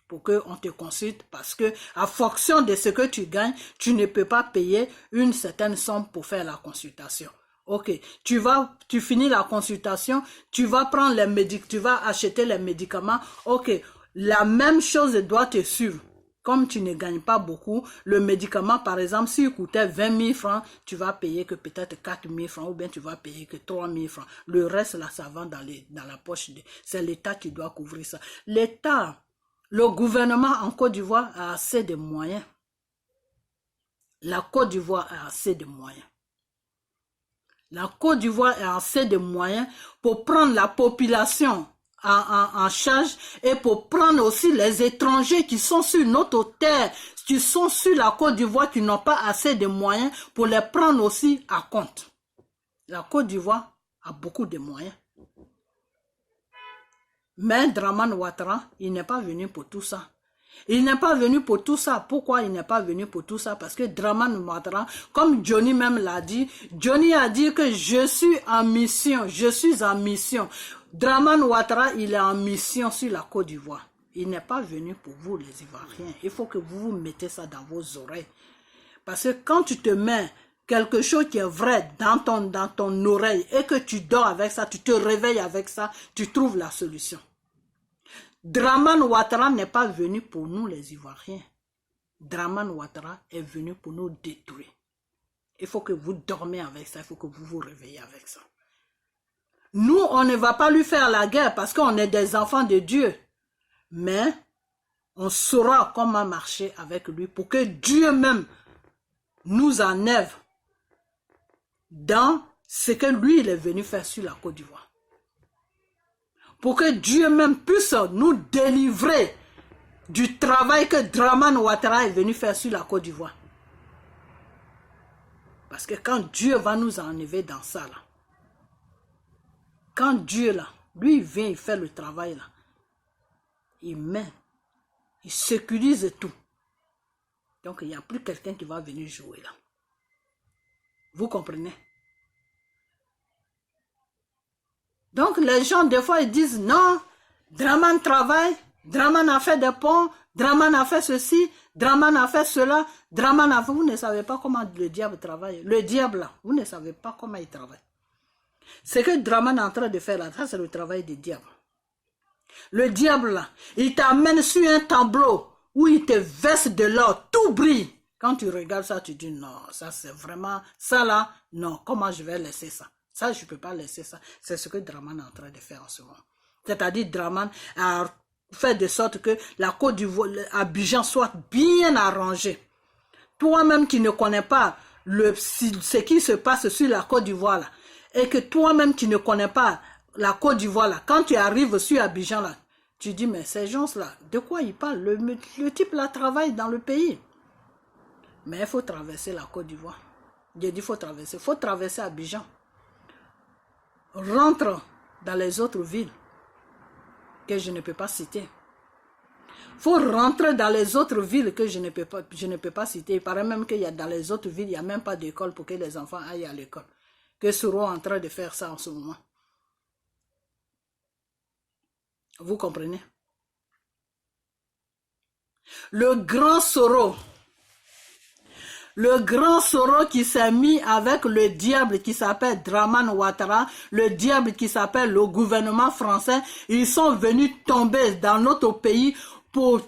pour qu'on te consulte parce que à fonction de ce que tu gagnes, tu ne peux pas payer une certaine somme pour faire la consultation. Ok, tu finis la consultation, tu vas prendre les médicaments, tu vas acheter les médicaments. Ok, la même chose doit te suivre. Comme tu ne gagnes pas beaucoup, le médicament, par exemple, s'il coûtait 20 000 francs, tu vas payer que peut-être 4 000 francs ou bien tu vas payer que 3 000 francs. Le reste, là, ça va dans la poche. C'est l'État qui doit couvrir ça. L'État, le gouvernement en Côte d'Ivoire a assez de moyens. La Côte d'Ivoire a assez de moyens. La Côte d'Ivoire a assez de moyens pour prendre la population en charge et pour prendre aussi les étrangers qui sont sur notre terre, qui sont sur la Côte d'Ivoire, qui n'ont pas assez de moyens pour les prendre aussi à compte. La Côte d'Ivoire a beaucoup de moyens. Mais Dramane Ouattara, il n'est pas venu pour tout ça. Il n'est pas venu pour tout ça. Pourquoi il n'est pas venu pour tout ça? Parce que Dramane Ouattara, comme Johnny même l'a dit, Johnny a dit que je suis en mission, je suis en mission. Dramane Ouattara, il est en mission sur la Côte d'Ivoire. Il n'est pas venu pour vous les Ivoiriens. Il faut que vous mettez ça dans vos oreilles. Parce que quand tu te mets quelque chose qui est vrai dans ton oreille et que tu dors avec ça, tu te réveilles avec ça, tu trouves la solution. Dramane Ouattara n'est pas venu pour nous les Ivoiriens. Dramane Ouattara est venu pour nous détruire. Il faut que vous dormez avec ça, il faut que vous vous réveillez avec ça. Nous, on ne va pas lui faire la guerre parce qu'on est des enfants de Dieu. Mais on saura comment marcher avec lui pour que Dieu même nous enlève dans ce que lui, il est venu faire sur la Côte d'Ivoire. Pour que Dieu même puisse nous délivrer du travail que Dramane Ouattara est venu faire sur la Côte d'Ivoire. Parce que quand Dieu va nous enlever dans ça, là, quand Dieu, là, lui, il vient, il fait le travail, là, il met, il sécurise tout. Donc, il n'y a plus quelqu'un qui va venir jouer, là. Vous comprenez? Donc, les gens, des fois, ils disent, non, Draman travaille, Draman a fait des ponts, Draman a fait ceci, Draman a fait cela, Draman a fait... Vous ne savez pas comment le diable travaille. Le diable, là, vous ne savez pas comment il travaille. Ce que Draman est en train de faire là, ça c'est le travail du diable. Le diable là, il t'amène sur un tableau où il te verse de l'or, tout brille. Quand tu regardes ça, tu dis non, ça c'est vraiment, ça là, non, comment je vais laisser ça? Ça, je ne peux pas laisser ça. C'est ce que Draman est en train de faire en ce moment. C'est-à-dire Draman a fait de sorte que la Côte d'Ivoire, Abidjan soit bien arrangée. Toi-même qui ne connais pas ce qui se passe sur la Côte d'Ivoire là, et que toi-même qui ne connais pas la Côte d'Ivoire là, quand tu arrives sur Abidjan là, tu dis mais ces gens-là, de quoi ils parlent? Le type là travaille dans le pays. Mais il faut traverser la Côte d'Ivoire. J'ai dit il faut traverser Abidjan. Rentre dans les autres villes que je ne peux pas citer. Il faut rentrer dans les autres villes que je ne peux pas citer. Il paraît même qu'il y a dans les autres villes, il n'y a même pas d'école pour que les enfants aillent à l'école. Que Soro est en train de faire ça en ce moment. Vous comprenez? Le grand Soro qui s'est mis avec le diable qui s'appelle Draman Ouattara, le diable qui s'appelle le gouvernement français, ils sont venus tomber dans notre pays pour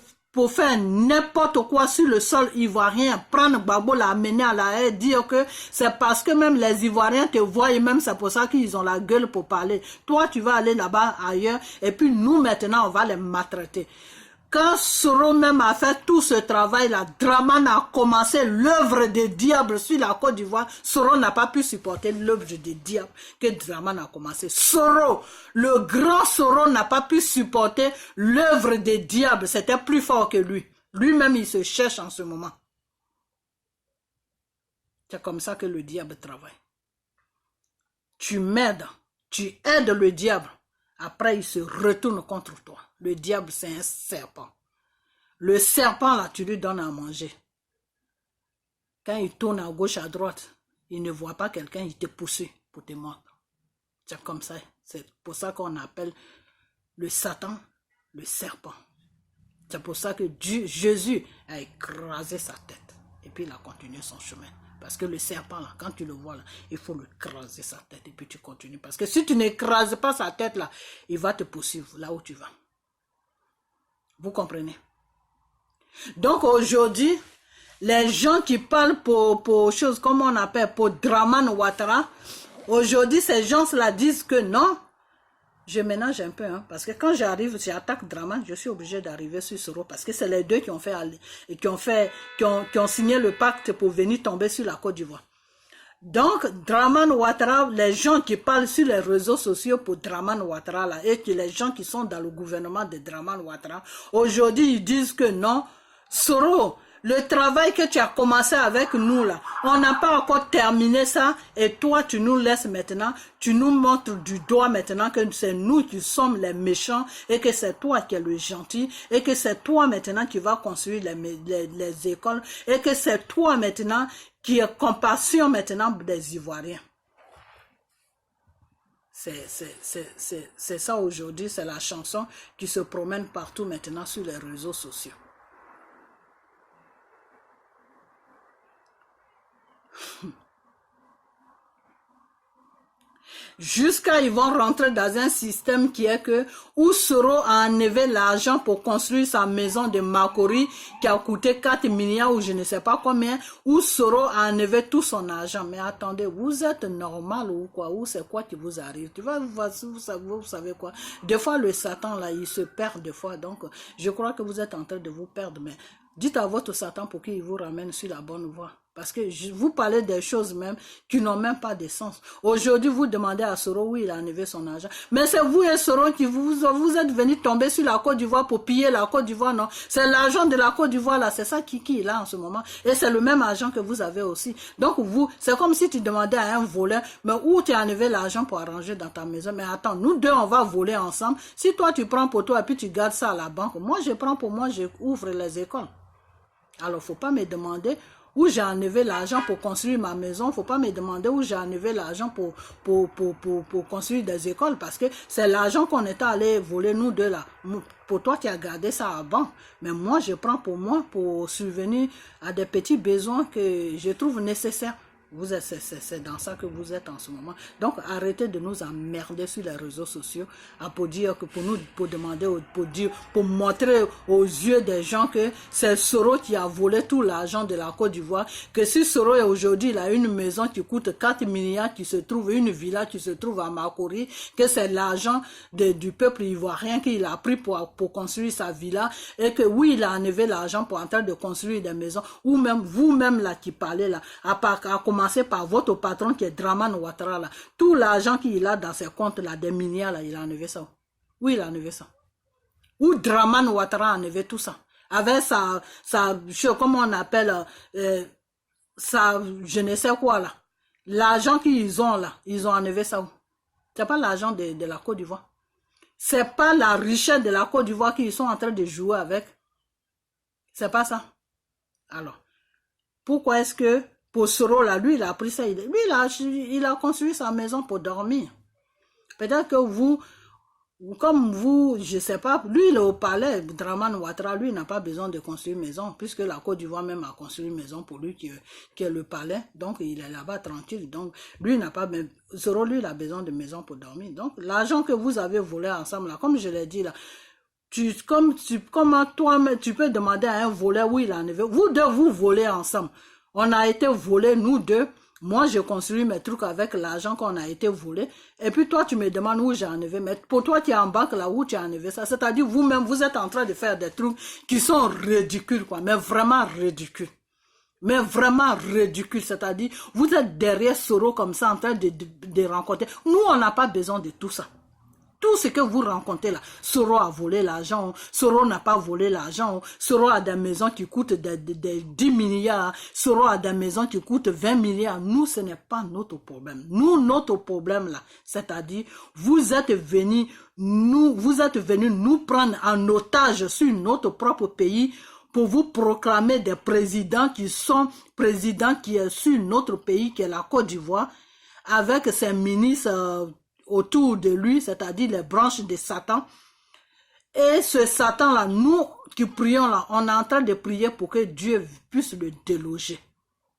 faire n'importe quoi sur le sol ivoirien, prendre Gbagbo, l'amener à la haie, dire que c'est parce que même les Ivoiriens te voient et même c'est pour ça qu'ils ont la gueule pour parler. Toi, tu vas aller là-bas ailleurs et puis nous maintenant, on va les maltraiter. Quand Soro même a fait tout ce travail-là, Draman a commencé l'œuvre des diables sur la Côte d'Ivoire. Soro n'a pas pu supporter l'œuvre des diables que Draman a commencé. Soro, le grand Soro n'a pas pu supporter l'œuvre des diables. C'était plus fort que lui. Lui-même, il se cherche en ce moment. C'est comme ça que le diable travaille. Tu m'aides, tu aides le diable. Après, il se retourne contre toi. Le diable, c'est un serpent. Le serpent, là, tu lui donnes à manger. Quand il tourne à gauche, à droite, il ne voit pas quelqu'un, il te pousse pour te mordre. C'est comme ça. C'est pour ça qu'on appelle le Satan le serpent. C'est pour ça que Jésus a écrasé sa tête. Et puis, il a continué son chemin. Parce que le serpent, là, quand tu le vois, là, il faut le écraser sa tête et puis tu continues. Parce que si tu n'écrases pas sa tête, là, il va te poursuivre là où tu vas. Vous comprenez? Donc aujourd'hui, les gens qui parlent pour choses comme on appelle pour Draman Ouattara, aujourd'hui, ces gens-là disent que non. Je ménage un peu, hein, parce que quand j'arrive, j'attaque Draman, je suis obligé d'arriver sur Soro, parce que c'est les deux qui ont signé le pacte pour venir tomber sur la Côte d'Ivoire. Donc, Draman Ouattara, les gens qui parlent sur les réseaux sociaux pour Draman Ouattara, là, et que les gens qui sont dans le gouvernement de Draman Ouattara, aujourd'hui, ils disent que non, Soro, le travail que tu as commencé avec nous là, on n'a pas encore terminé ça et toi tu nous laisses maintenant, tu nous montres du doigt maintenant que c'est nous qui sommes les méchants et que c'est toi qui es le gentil et que c'est toi maintenant qui vas construire les écoles et que c'est toi maintenant qui est compassion maintenant des Ivoiriens. C'est ça aujourd'hui, c'est la chanson qui se promène partout maintenant sur les réseaux sociaux. Jusqu'à ils vont rentrer dans un système qui est que où Soro a enlevé l'argent pour construire sa maison de Makori qui a coûté 4 milliards ou je ne sais pas combien, où Soro a enlevé tout son argent. Mais attendez, vous êtes normal ou quoi? Ou c'est quoi qui vous arrive? Vous savez quoi? Des fois le Satan là, il se perd des fois. Donc je crois que vous êtes en train de vous perdre. Mais dites à votre Satan pour qu'il vous ramène sur la bonne voie. Parce que vous parlez des choses même qui n'ont même pas de sens. Aujourd'hui, vous demandez à Soro où il a enlevé son argent. Mais c'est vous et Soro qui vous êtes venus tomber sur la Côte d'Ivoire pour piller la Côte d'Ivoire, non? C'est l'argent de la Côte d'Ivoire là, c'est ça qui est là en ce moment. Et c'est le même argent que vous avez aussi. Donc vous, c'est comme si tu demandais à un voleur, mais où tu as enlevé l'argent pour arranger dans ta maison? Mais attends, nous deux on va voler ensemble. Si toi tu prends pour toi et puis tu gardes ça à la banque, moi je prends pour moi, je ouvre les écoles. Alors, il ne faut pas me demander où j'ai enlevé l'argent pour construire ma maison. Il ne faut pas me demander où j'ai enlevé l'argent pour construire des écoles, parce que c'est l'argent qu'on était allé voler, nous deux là. Pour toi, tu as gardé ça avant. Mais moi, je prends pour moi pour subvenir à des petits besoins que je trouve nécessaires. C'est dans ça que vous êtes en ce moment. Donc, arrêtez de nous emmerder sur les réseaux sociaux pour dire que pour demander, pour montrer aux yeux des gens que c'est Soro qui a volé tout l'argent de la Côte d'Ivoire. Que si Soro est aujourd'hui, il a une maison qui coûte 4 milliards, qui se trouve, une villa qui se trouve à Makori, que c'est l'argent du peuple ivoirien qu'il a pris pour construire sa villa, et que oui, il a enlevé l'argent pour en train de construire des maisons, ou même vous-même là qui parlez là, à commencer par votre patron qui est Dramane Ouattara là, tout l'argent qu'il a dans ses comptes là, des milliards là, il a enlevé ça. Oui, il a enlevé ça. Où Dramane Ouattara a enlevé tout ça. Avec comment on appelle, je ne sais quoi là. L'argent qu'ils ont là, ils ont enlevé ça où? C'est pas l'argent de la Côte d'Ivoire. C'est pas la richesse de la Côte d'Ivoire qu'ils sont en train de jouer avec. C'est pas ça. Alors, pourquoi est-ce que pour Soro là, lui il a pris ça, lui il a construit sa maison pour dormir. Peut-être que vous, comme vous, je sais pas, lui il est au palais, Dramane Ouattara, lui il n'a pas besoin de construire une maison, puisque la Côte d'Ivoire même a construit une maison pour lui qui est le palais, donc il est là-bas tranquille, donc lui n'a pas, Soro lui il a besoin de maison pour dormir. Donc l'argent que vous avez volé ensemble là, comme je l'ai dit là, comment toi tu peux demander à un voleur où il a enlevé, vous deux vous volez ensemble. On a été volés, nous deux. Moi, je construis mes trucs avec l'argent qu'on a été volé. Et puis toi, tu me demandes où j'ai enlevé. Mais pour toi, tu es en banque là où tu as enlevé ça. C'est-à-dire, vous-même, vous êtes en train de faire des trucs qui sont ridicules, quoi. Mais vraiment ridicules. Mais vraiment ridicule, c'est-à-dire, vous êtes derrière Soro comme ça, en train de rencontrer. Nous, on n'a pas besoin de tout ça. Tout ce que vous rencontrez là, Soro a volé l'argent, Soro n'a pas volé l'argent, Soro a des maisons qui coûtent des 10 milliards, Soro a des maisons qui coûtent 20 milliards. Nous, ce n'est pas notre problème. Nous, notre problème là, c'est-à-dire, vous êtes venus nous prendre en otage sur notre propre pays pour vous proclamer des présidents qui sont présidents qui est sur notre pays, qui est la Côte d'Ivoire, avec ses ministres autour de lui, c'est-à-dire les branches de Satan. Et ce Satan-là, nous qui prions là, on est en train de prier pour que Dieu puisse le déloger.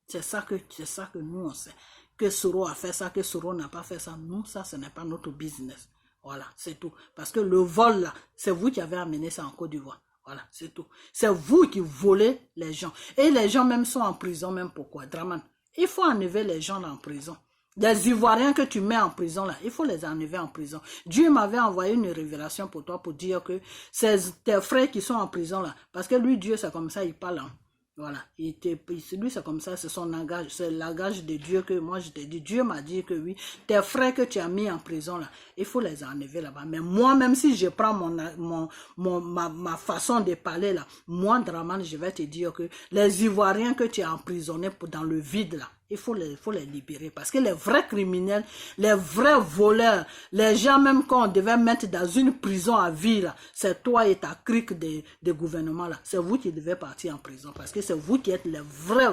C'est ça que nous on sait. Que Soro a fait ça, que Soro n'a pas fait ça. Nous, ça, ce n'est pas notre business. Voilà, c'est tout. Parce que le vol là, c'est vous qui avez amené ça en Côte d'Ivoire. Voilà, c'est tout. C'est vous qui volez les gens. Et les gens même sont en prison, même pourquoi? Dramane, il faut enlever les gens là en prison. Des Ivoiriens que tu mets en prison là, il faut les enlever en prison. Dieu m'avait envoyé une révélation pour toi pour dire que c'est tes frères qui sont en prison là. Parce que lui, Dieu, c'est comme ça, il parle. Hein. Voilà, lui c'est comme ça, c'est son langage, c'est le langage de Dieu que moi je t'ai dit. Dieu m'a dit que oui, tes frères que tu as mis en prison là, il faut les enlever là-bas. Mais moi, même si je prends ma façon de parler là, moi, Dramane, je vais te dire que les Ivoiriens que tu as emprisonnés dans le vide là, il faut les libérer. Parce que les vrais criminels, les vrais voleurs, les gens même qu'on devait mettre dans une prison à vie, c'est toi et ta clique de gouvernement là. C'est vous qui devez partir en prison. Parce que c'est vous qui êtes les vrais,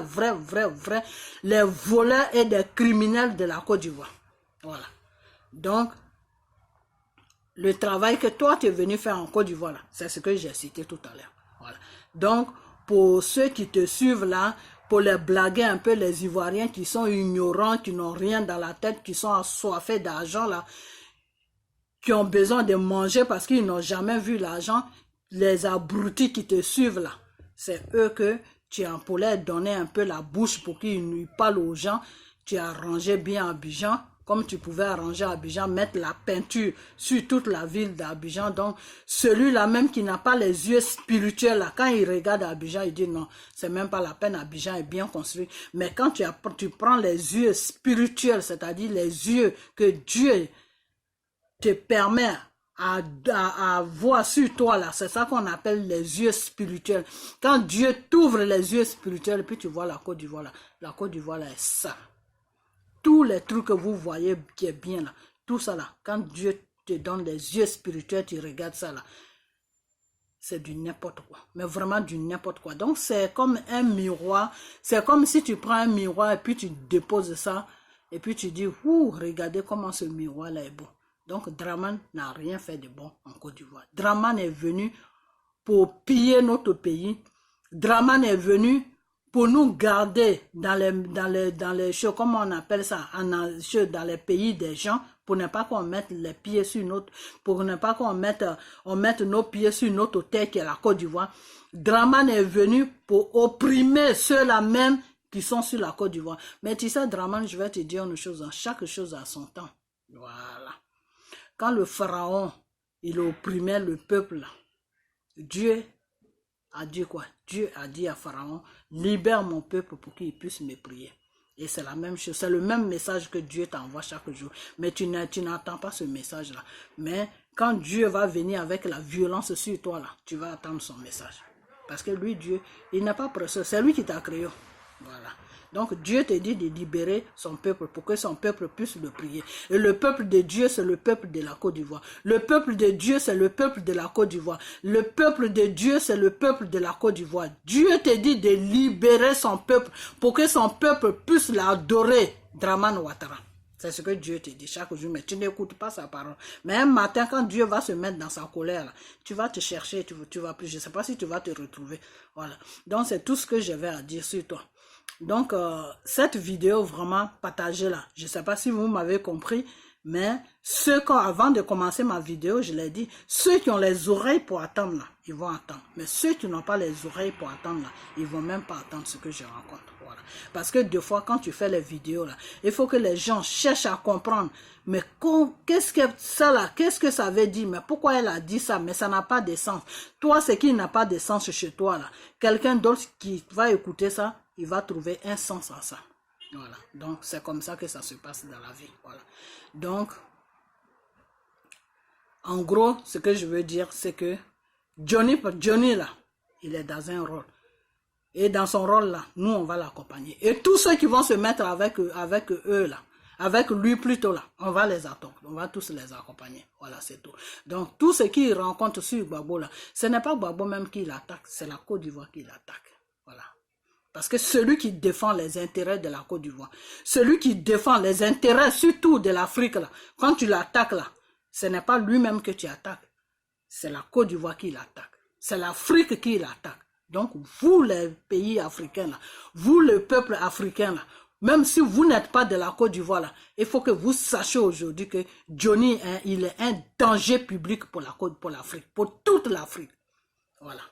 les voleurs et des criminels de la Côte d'Ivoire. Voilà. Donc, le travail que toi tu es venu faire en Côte d'Ivoire, c'est ce que j'ai cité tout à l'heure. Voilà. Donc, pour ceux qui te suivent là, pour les blaguer un peu, les Ivoiriens qui sont ignorants, qui n'ont rien dans la tête, qui sont assoiffés d'argent là, qui ont besoin de manger parce qu'ils n'ont jamais vu l'argent, les abrutis qui te suivent là, c'est eux que tu as pour leur donner un peu la bouche pour qu'ils parlent aux gens. Tu as arrangé bien Abidjan, comme tu pouvais arranger Abidjan, mettre la peinture sur toute la ville d'Abidjan. Donc, celui-là même qui n'a pas les yeux spirituels, là, quand il regarde Abidjan, il dit non, c'est même pas la peine, Abidjan est bien construit. Mais quand tu prends les yeux spirituels, c'est-à-dire les yeux que Dieu te permet à voir sur toi là, c'est ça qu'on appelle les yeux spirituels. Quand Dieu t'ouvre les yeux spirituels, puis tu vois la Côte d'Ivoire là, la Côte d'Ivoire là est ça. Tous les trucs que vous voyez qui est bien là, tout ça là, quand Dieu te donne les yeux spirituels, tu regardes ça là. c'est du n'importe quoi. Mais vraiment du n'importe quoi. Donc, c'est comme un miroir. C'est comme si tu prends un miroir et puis tu déposes ça. Et puis tu dis, ouh, regardez comment ce miroir-là est beau. Donc, Dramane n'a rien fait de bon en Côte d'Ivoire. Dramane est venu pour piller notre pays. Dramane est venu pour nous garder dans les choses, comment on appelle ça, dans les pays des gens, pour ne pas qu'on mette les pieds sur notre, pour ne pas qu'on mette nos pieds sur notre terre qui est la Côte d'Ivoire. Dramane est venu pour opprimer ceux-là même qui sont sur la Côte d'Ivoire. Mais tu sais, Dramane, je vais te dire une chose, chaque chose a son temps. Voilà. Quand le pharaon, il opprimait le peuple, Dieu a dit quoi? Dieu a dit à Pharaon, libère mon peuple pour qu'il puisse me prier. Et c'est la même chose, c'est le même message que Dieu t'envoie chaque jour. Mais tu n'entends pas ce message-là. Mais quand Dieu va venir avec la violence sur toi, là, tu vas attendre son message. Parce que lui, Dieu, il n'est pas pressé, c'est lui qui t'a créé. Voilà. Donc Dieu te dit de libérer son peuple pour que son peuple puisse le prier. Et le peuple de Dieu, c'est le peuple de la Côte d'Ivoire. Le peuple de Dieu, c'est le peuple de la Côte d'Ivoire. Le peuple de Dieu, c'est le peuple de la Côte d'Ivoire. Dieu te dit de libérer son peuple pour que son peuple puisse l'adorer. Dramane Ouattara. C'est ce que Dieu te dit chaque jour, mais tu n'écoutes pas sa parole. Mais un matin, quand Dieu va se mettre dans sa colère, là, tu vas te chercher, tu vas plus. Je ne sais pas si tu vas te retrouver. Voilà. Donc, c'est tout ce que j'avais à dire sur toi. Donc, cette vidéo, vraiment, partagez-la. Je ne sais pas si vous m'avez compris, mais avant de commencer ma vidéo, je l'ai dit, ceux qui ont les oreilles pour attendre, là, ils vont attendre. Mais ceux qui n'ont pas les oreilles pour attendre, là, ils ne vont même pas attendre ce que je rencontre. Voilà. Parce que des fois, quand tu fais les vidéos, là, il faut que les gens cherchent à comprendre. Mais qu'est-ce que ça là? Qu'est-ce que ça veut dire? Mais pourquoi elle a dit ça? Mais ça n'a pas de sens. Toi, ce qui n'a pas de sens chez toi, là, quelqu'un d'autre qui va écouter ça, il va trouver un sens à ça. Voilà. Donc, c'est comme ça que ça se passe dans la vie. Voilà. Donc, en gros, ce que je veux dire, c'est que Johnny, là, il est dans un rôle. Et dans son rôle, là, nous, on va l'accompagner. Et tous ceux qui vont se mettre avec eux, là, avec lui plutôt, là, on va les attendre. On va tous les accompagner. Voilà, c'est tout. Donc, tout ce qu'il rencontre sur Gbagbo, là, ce n'est pas Gbagbo même qui l'attaque, c'est la Côte d'Ivoire qui l'attaque. Voilà. Parce que celui qui défend les intérêts de la Côte d'Ivoire, celui qui défend les intérêts surtout de l'Afrique, là, quand tu l'attaques là, ce n'est pas lui-même que tu attaques. C'est la Côte d'Ivoire qui l'attaque. C'est l'Afrique qui l'attaque. Donc, vous les pays africains, là, vous le peuple africain, là, même si vous n'êtes pas de la Côte d'Ivoire, là, il faut que vous sachiez aujourd'hui que Johnny, hein, il est un danger public pour la Côte, pour l'Afrique, pour toute l'Afrique. Voilà.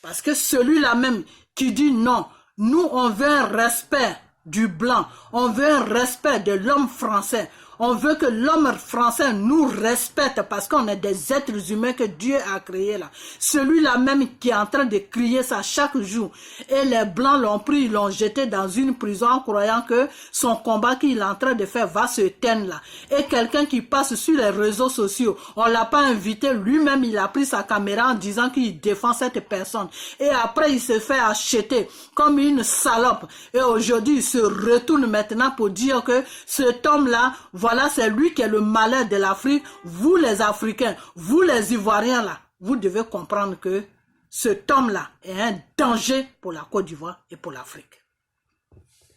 Parce que celui-là même qui dit non, nous on veut un respect du blanc, on veut un respect de l'homme français, on veut que l'homme français nous respecte parce qu'on est des êtres humains que Dieu a créés là. Celui-là même qui est en train de crier ça chaque jour. Et les blancs l'ont pris, ils l'ont jeté dans une prison en croyant que son combat qu'il est en train de faire va se teindre là. Et quelqu'un qui passe sur les réseaux sociaux, on l'a pas invité, lui-même il a pris sa caméra en disant qu'il défend cette personne. Et après il se fait acheter comme une salope. Et aujourd'hui il se retourne maintenant pour dire que cet homme-là, voilà, c'est lui qui est le malheur de l'Afrique. Vous les Africains, vous les Ivoiriens là, vous devez comprendre que cet homme-là est un danger pour la Côte d'Ivoire et pour l'Afrique.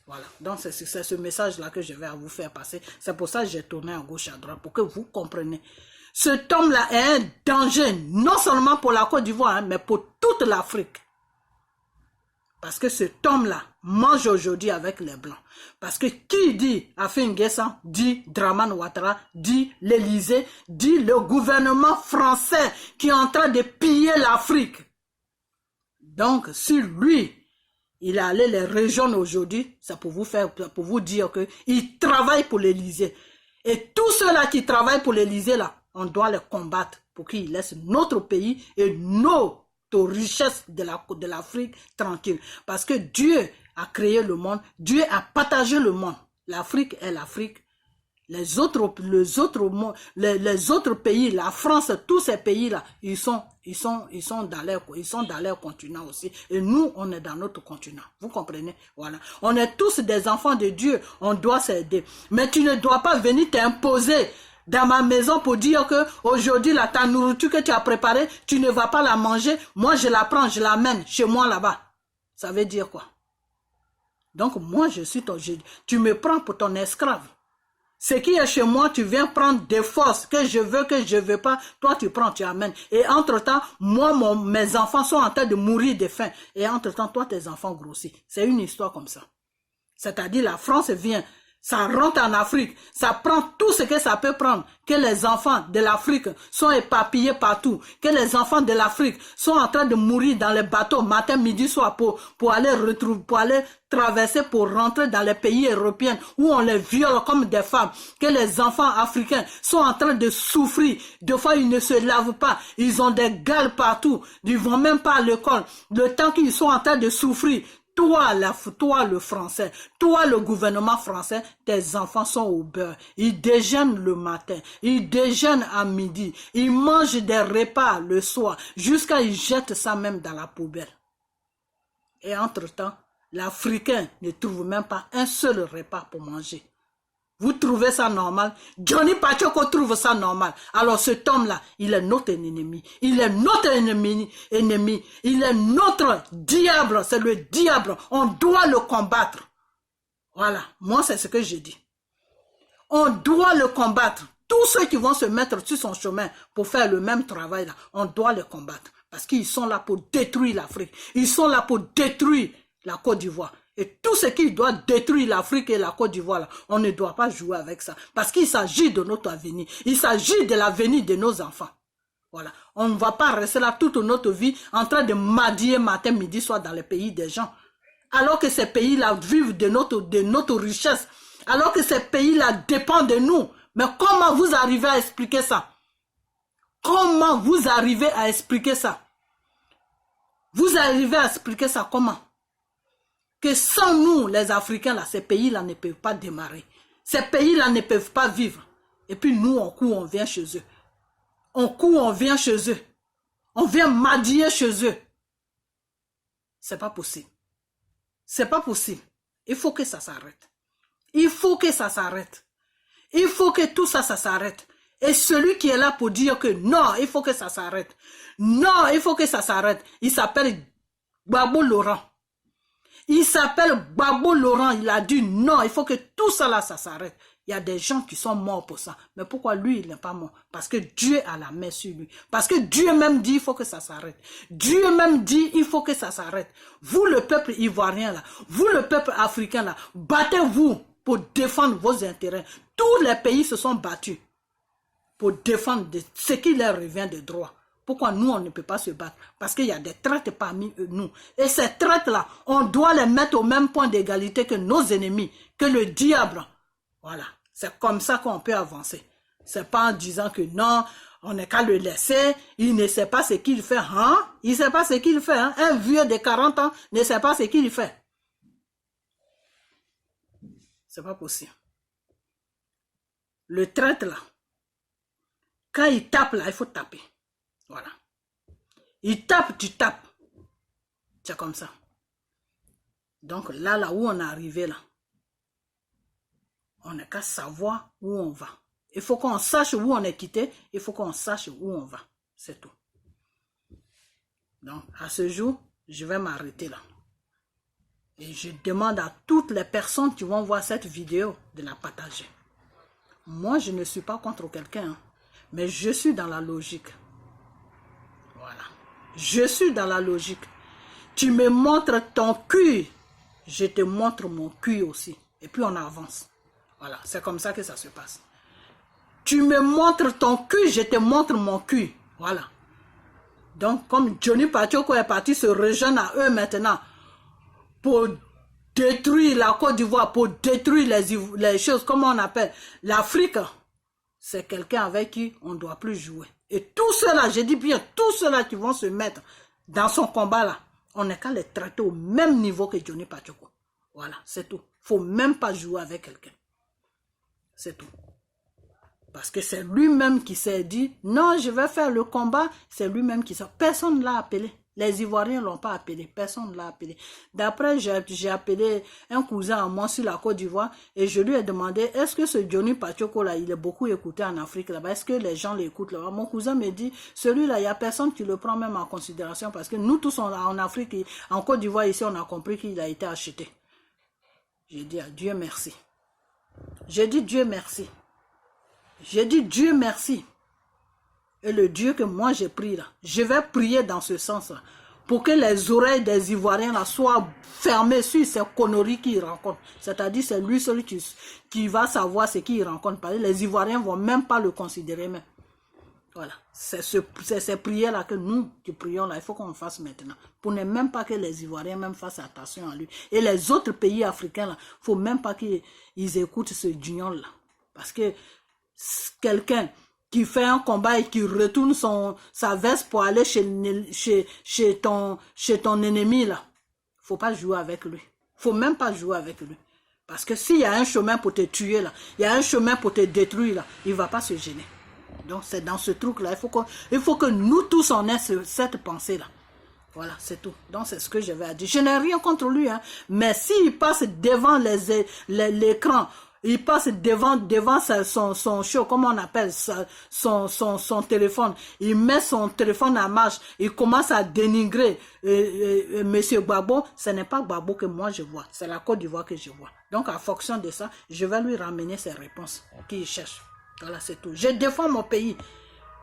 Voilà, donc c'est ce message-là que je vais à vous faire passer. C'est pour ça que j'ai tourné à gauche à droite, pour que vous compreniez. Cet homme-là est un danger, non seulement pour la Côte d'Ivoire, hein, mais pour toute l'Afrique. Parce que cet homme-là mange aujourd'hui avec les Blancs. Parce que qui dit Afin N'Guessan, dit Dramane Ouattara, dit l'Élysée, dit le gouvernement français qui est en train de piller l'Afrique. Donc, si lui, il est allé les rejoindre aujourd'hui, c'est pour vous dire qu'il travaille pour l'Élysée. Et tous ceux-là qui travaillent pour l'Élysée, là, on doit les combattre pour qu'ils laissent notre pays et nos richesses de l'Afrique tranquille. Parce que Dieu a créé le monde, Dieu a partagé le monde. L'Afrique est l'Afrique. Les autres pays, la France, tous ces pays-là, ils sont dans leur continent aussi. Et nous, on est dans notre continent. Vous comprenez? Voilà. On est tous des enfants de Dieu. On doit s'aider. Mais tu ne dois pas venir t'imposer dans ma maison pour dire que aujourd'hui, ta nourriture que tu as préparée, tu ne vas pas la manger. Moi, je la prends, je l'amène chez moi là-bas. Ça veut dire quoi? Donc, moi, je suis ton... tu me prends pour ton esclave. Ce qui est chez moi, tu viens prendre des forces que je veux pas. Toi, tu prends, tu amènes. Et entre-temps, moi, mes enfants sont en train de mourir de faim. Et entre-temps, toi, tes enfants grossissent. C'est une histoire comme ça. C'est-à-dire, la France vient, ça rentre en Afrique, ça prend tout ce que ça peut prendre, que les enfants de l'Afrique sont éparpillés partout, que les enfants de l'Afrique sont en train de mourir dans les bateaux matin, midi, soir pour aller traverser pour rentrer dans les pays européens où on les viole comme des femmes, que les enfants africains sont en train de souffrir, des fois ils ne se lavent pas, ils ont des gales partout, ils vont même pas à l'école, le temps qu'ils sont en train de souffrir. Toi, le français, toi, le gouvernement français, tes enfants sont au beurre. Ils déjeunent le matin, ils déjeunent à midi, ils mangent des repas le soir, jusqu'à ils jettent ça même dans la poubelle. Et entre-temps, l'Africain ne trouve même pas un seul repas pour manger. Vous trouvez ça normal? Johnny Pachoko trouve ça normal. Alors cet homme-là, il est notre ennemi. Il est notre ennemi. Il est notre diable. C'est le diable. On doit le combattre. Voilà. Moi, c'est ce que je dis. On doit le combattre. Tous ceux qui vont se mettre sur son chemin pour faire le même travail, là, on doit le combattre. Parce qu'ils sont là pour détruire l'Afrique. Ils sont là pour détruire la Côte d'Ivoire. Et tout ce qui doit détruire l'Afrique et la Côte d'Ivoire, on ne doit pas jouer avec ça. Parce qu'il s'agit de notre avenir. Il s'agit de l'avenir de nos enfants. Voilà. On ne va pas rester là toute notre vie en train de madiller matin, midi, soir dans les pays des gens. Alors que ces pays-là vivent de notre richesse. Alors que ces pays-là dépendent de nous. Mais comment vous arrivez à expliquer ça? Comment vous arrivez à expliquer ça? Vous arrivez à expliquer ça comment? Que sans nous, les Africains, là, ces pays-là ne peuvent pas démarrer. Ces pays-là ne peuvent pas vivre. Et puis nous, on court, on vient chez eux. On court, on vient chez eux. On vient madiller chez eux. C'est pas possible. C'est pas possible. Il faut que ça s'arrête. Il faut que ça s'arrête. Il faut que tout ça, ça s'arrête. Et celui qui est là pour dire que non, il faut que ça s'arrête. Non, il faut que ça s'arrête. Il s'appelle Gbagbo Laurent. Il s'appelle Gbagbo Laurent. Il a dit non, il faut que tout ça là, ça s'arrête. Il y a des gens qui sont morts pour ça. Mais pourquoi lui, il n'est pas mort? Parce que Dieu a la main sur lui. Parce que Dieu même dit, il faut que ça s'arrête. Dieu même dit, il faut que ça s'arrête. Vous, le peuple ivoirien là, vous, le peuple africain là, battez-vous pour défendre vos intérêts. Tous les pays se sont battus pour défendre ce qui leur revient de droit. Pourquoi nous, on ne peut pas se battre? Parce qu'il y a des traites parmi nous. Et ces traites-là, on doit les mettre au même point d'égalité que nos ennemis, que le diable. Voilà. C'est comme ça qu'on peut avancer. C'est pas en disant que non, on n'est qu'à le laisser, il ne sait pas ce qu'il fait. Hein? Il ne sait pas ce qu'il fait. Hein? Un vieux de 40 ans ne sait pas ce qu'il fait. C'est pas possible. Le traître là, quand il tape là, il faut taper. Voilà. Il tape, tu tapes. C'est comme ça. Donc là où on est arrivé là, on n'a qu'à savoir où on va. Il faut qu'on sache où on est quitté, il faut qu'on sache où on va. C'est tout. Donc à ce jour, je vais m'arrêter là. Et je demande à toutes les personnes qui vont voir cette vidéo de la partager. Moi, je ne suis pas contre quelqu'un, hein, mais je suis dans la logique. Voilà. Je suis dans la logique. Tu me montres ton cul, je te montre mon cul aussi. Et puis on avance. Voilà, c'est comme ça que ça se passe. Tu me montres ton cul, je te montre mon cul. Voilà. Donc, comme Johnny Pachoko est parti se rejoindre à eux maintenant pour détruire la Côte d'Ivoire, pour détruire les choses, comme on appelle l'Afrique, c'est quelqu'un avec qui on ne doit plus jouer. Et tout cela, je dis bien, tout cela qui vont se mettre dans son combat là, on n'est qu'à les traiter au même niveau que Johnny Pachoko. Voilà, c'est tout. Il ne faut même pas jouer avec quelqu'un. C'est tout. Parce que c'est lui-même qui s'est dit, non, je vais faire le combat. C'est lui-même qui s'est... Personne ne l'a appelé. Les Ivoiriens ne l'ont pas appelé, personne ne l'a appelé. D'après, j'ai appelé un cousin à moi sur la Côte d'Ivoire et je lui ai demandé, est-ce que ce Johnny Pacheco là, il est beaucoup écouté en Afrique là-bas? Est-ce que les gens l'écoutent là-bas? Mon cousin me dit, celui-là, il n'y a personne qui le prend même en considération parce que nous tous en Afrique, en Côte d'Ivoire ici, on a compris qu'il a été acheté. J'ai dit à Dieu merci. J'ai dit Dieu merci. J'ai dit Dieu merci. Et le Dieu que moi j'ai pris là, je vais prier dans ce sens là, pour que les oreilles des Ivoiriens là soient fermées sur ces conneries qu'ils rencontrent. C'est-à-dire c'est lui celui qui va savoir ce qu'il rencontre. Parce que les Ivoiriens ne vont même pas le considérer même. Voilà, c'est ces prières-là que nous qui prions là, il faut qu'on le fasse maintenant. Pour ne même pas que les Ivoiriens même fassent attention à lui. Et les autres pays africains là, il ne faut même pas qu'ils écoutent ce Dion là. Parce que quelqu'un qui fait un combat et qui retourne sa veste pour aller chez ton ennemi là, il ne faut pas jouer avec lui. Il ne faut même pas jouer avec lui. Parce que s'il y a un chemin pour te tuer là, il y a un chemin pour te détruire là, il ne va pas se gêner. Donc c'est dans ce truc-là, il faut que nous tous on ait cette pensée-là. Voilà, c'est tout. Donc c'est ce que je vais dire. Je n'ai rien contre lui, hein, mais s'il passe devant l'écran, il passe devant son show, comment on appelle ça, son téléphone, il met son téléphone en marche, il commence à dénigrer Monsieur Gbagbo, ce n'est pas Gbagbo que moi je vois, c'est la Côte d'Ivoire que je vois. Donc en fonction de ça, je vais lui ramener ses réponses qu'il cherche. Voilà, c'est tout. Je défends mon pays.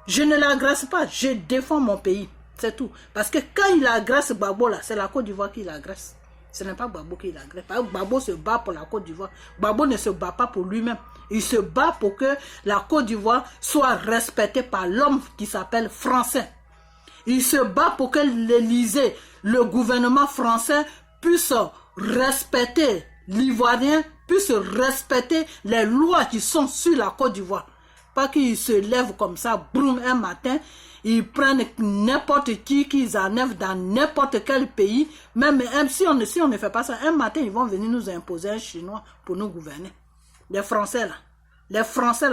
Je ne l'agresse pas, je défends mon pays. C'est tout. Parce que quand il agresse Gbagbo, là, c'est la Côte d'Ivoire qui l'agresse. Ce n'est pas Gbagbo qui l'agresse. Gbagbo se bat pour la Côte d'Ivoire. Gbagbo ne se bat pas pour lui-même. Il se bat pour que la Côte d'Ivoire soit respectée par l'homme qui s'appelle français. Il se bat pour que l'Élysée, le gouvernement français, puisse respecter l'Ivoirien, puisse respecter les lois qui sont sur la Côte d'Ivoire. Pas qu'ils se lèvent comme ça, boum, un matin, ils prennent n'importe qui qu'ils enlèvent dans n'importe quel pays. Même si on ne fait pas ça, un matin, ils vont venir nous imposer un Chinois pour nous gouverner. Les Français là,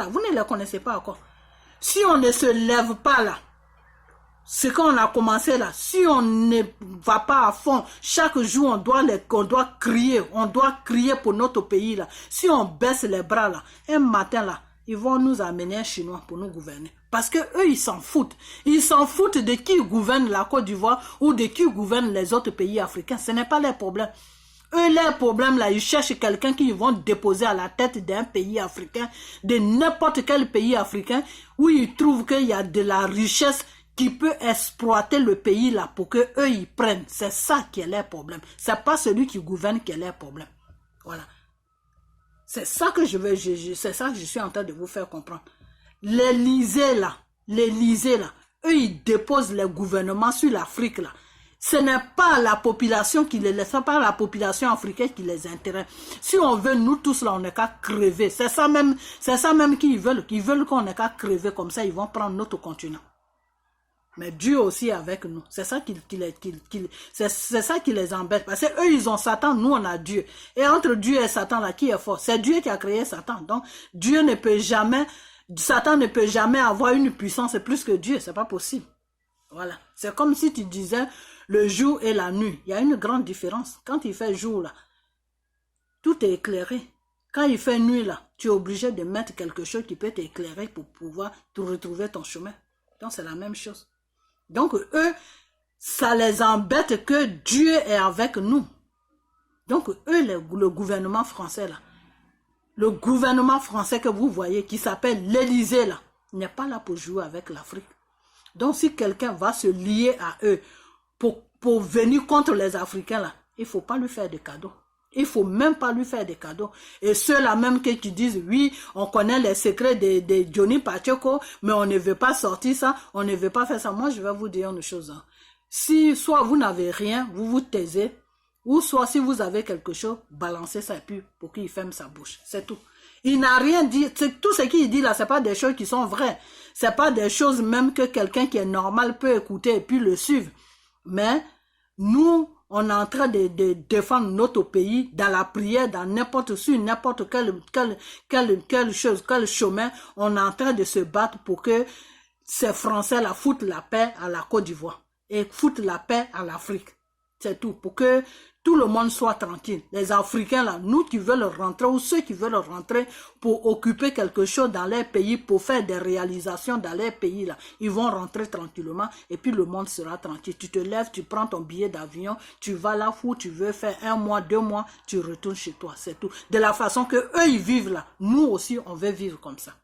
vous ne les connaissez pas encore. Si on ne se lève pas là, ce qu'on a commencé là, si on ne va pas à fond, chaque jour on doit crier pour notre pays là. Si on baisse les bras là, un matin là, ils vont nous amener un Chinois pour nous gouverner. Parce que eux ils s'en foutent. Ils s'en foutent de qui gouverne la Côte d'Ivoire ou de qui gouverne les autres pays africains. Ce n'est pas leur problème. Eux, leur problème là, ils cherchent quelqu'un qu'ils vont déposer à la tête d'un pays africain, de n'importe quel pays africain, où ils trouvent qu'il y a de la richesse qui peut exploiter le pays là pour que eux ils prennent. C'est ça qui est leur problème. C'est pas celui qui gouverne qui est leur problème. Voilà. C'est ça que c'est ça que je suis en train de vous faire comprendre. L'Élysée là, eux ils déposent les gouvernements sur l'Afrique là. Ce n'est pas la population qui les laisse, ce n'est pas la population africaine qui les intéresse. Si on veut, nous tous là, on n'est qu'à crever. C'est ça même qu'ils veulent. Ils veulent qu'on n'est qu'à crever comme ça, ils vont prendre notre continent. Mais Dieu aussi est avec nous. C'est ça c'est ça qui les embête. Parce que eux, ils ont Satan, nous, on a Dieu. Et entre Dieu et Satan, là, qui est fort? C'est Dieu qui a créé Satan. Donc, Satan ne peut jamais avoir une puissance plus que Dieu. C'est pas possible. Voilà. C'est comme si tu disais le jour et la nuit. Il y a une grande différence. Quand il fait jour, là, tout est éclairé. Quand il fait nuit, là, tu es obligé de mettre quelque chose qui peut t'éclairer pour pouvoir te retrouver ton chemin. Donc, c'est la même chose. Donc, eux, ça les embête que Dieu est avec nous. Donc, eux, le gouvernement français, là, le gouvernement français que vous voyez, qui s'appelle l'Élysée, là, n'est pas là pour jouer avec l'Afrique. Donc, si quelqu'un va se lier à eux pour venir contre les Africains, là, il ne faut pas lui faire des cadeaux. Il ne faut même pas lui faire des cadeaux. Et ceux-là même qui disent, oui, on connaît les secrets de Johnny Pacheco, mais on ne veut pas sortir ça, on ne veut pas faire ça. Moi, je vais vous dire une chose. Hein. Si soit vous n'avez rien, vous vous taisez, ou soit si vous avez quelque chose, balancez ça et puis pour qu'il ferme sa bouche. C'est tout. Il n'a rien dit. Tout ce qu'il dit là, ce n'est pas des choses qui sont vraies. Ce n'est pas des choses même que quelqu'un qui est normal peut écouter et puis le suivre. Mais nous, on est en train de défendre notre pays dans la prière, dans n'importe quelle chose, quel chemin, on est en train de se battre pour que ces Français la foutent la paix à la Côte d'Ivoire. et foutre la paix à l'Afrique. C'est tout, pour que tout le monde soit tranquille. Les Africains, là, nous qui veulent rentrer, ou ceux qui veulent rentrer pour occuper quelque chose dans leur pays, pour faire des réalisations dans leur pays, là, ils vont rentrer tranquillement et puis le monde sera tranquille. Tu te lèves, tu prends ton billet d'avion, tu vas là où tu veux faire 1 mois, 2 mois, tu retournes chez toi, c'est tout. De la façon que eux ils vivent là, nous aussi, on veut vivre comme ça.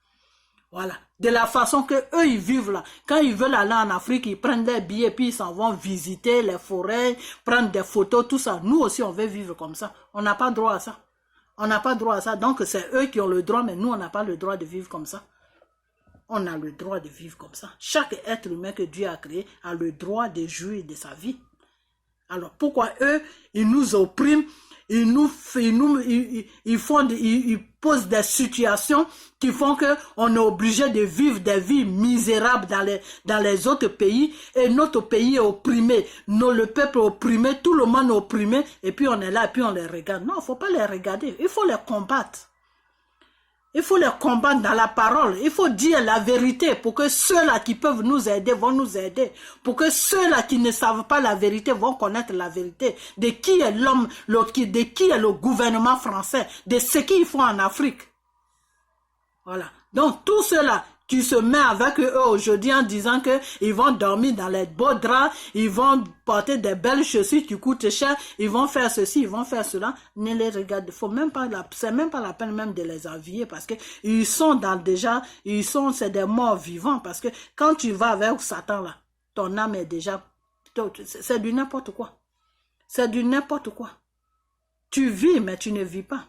Voilà. De la façon que eux ils vivent là. Quand ils veulent aller en Afrique, ils prennent des billets, puis ils s'en vont visiter les forêts, prendre des photos, tout ça. Nous aussi, on veut vivre comme ça. On n'a pas droit à ça. On n'a pas droit à ça. Donc, c'est eux qui ont le droit, mais nous, on n'a pas le droit de vivre comme ça. On a le droit de vivre comme ça. Chaque être humain que Dieu a créé a le droit de jouir de sa vie. Alors, pourquoi eux, ils nous oppriment? Ils posent des situations qui font que on est obligé de vivre des vies misérables dans les autres pays et notre pays est opprimé, le peuple est opprimé, tout le monde est opprimé et puis on est là et puis on les regarde. Non, il ne faut pas les regarder, il faut les combattre. Il faut les combattre dans la parole. Il faut dire la vérité pour que ceux-là qui peuvent nous aider vont nous aider. Pour que ceux-là qui ne savent pas la vérité vont connaître la vérité. De qui est l'homme, de qui est le gouvernement français, de ce qu'ils font en Afrique. Voilà. Donc, tous ceux-là qui se mettent avec eux aujourd'hui en disant qu'ils vont dormir dans les beaux draps, ils vont porter des belles chaussures qui coûtent cher, ils vont faire ceci, ils vont faire cela, ne les regardez, faut même pas c'est même pas la peine même de les habiller parce que ils sont c'est des morts vivants parce que quand tu vas avec Satan là, ton âme est déjà, c'est du n'importe quoi. C'est du n'importe quoi. Tu vis mais tu ne vis pas.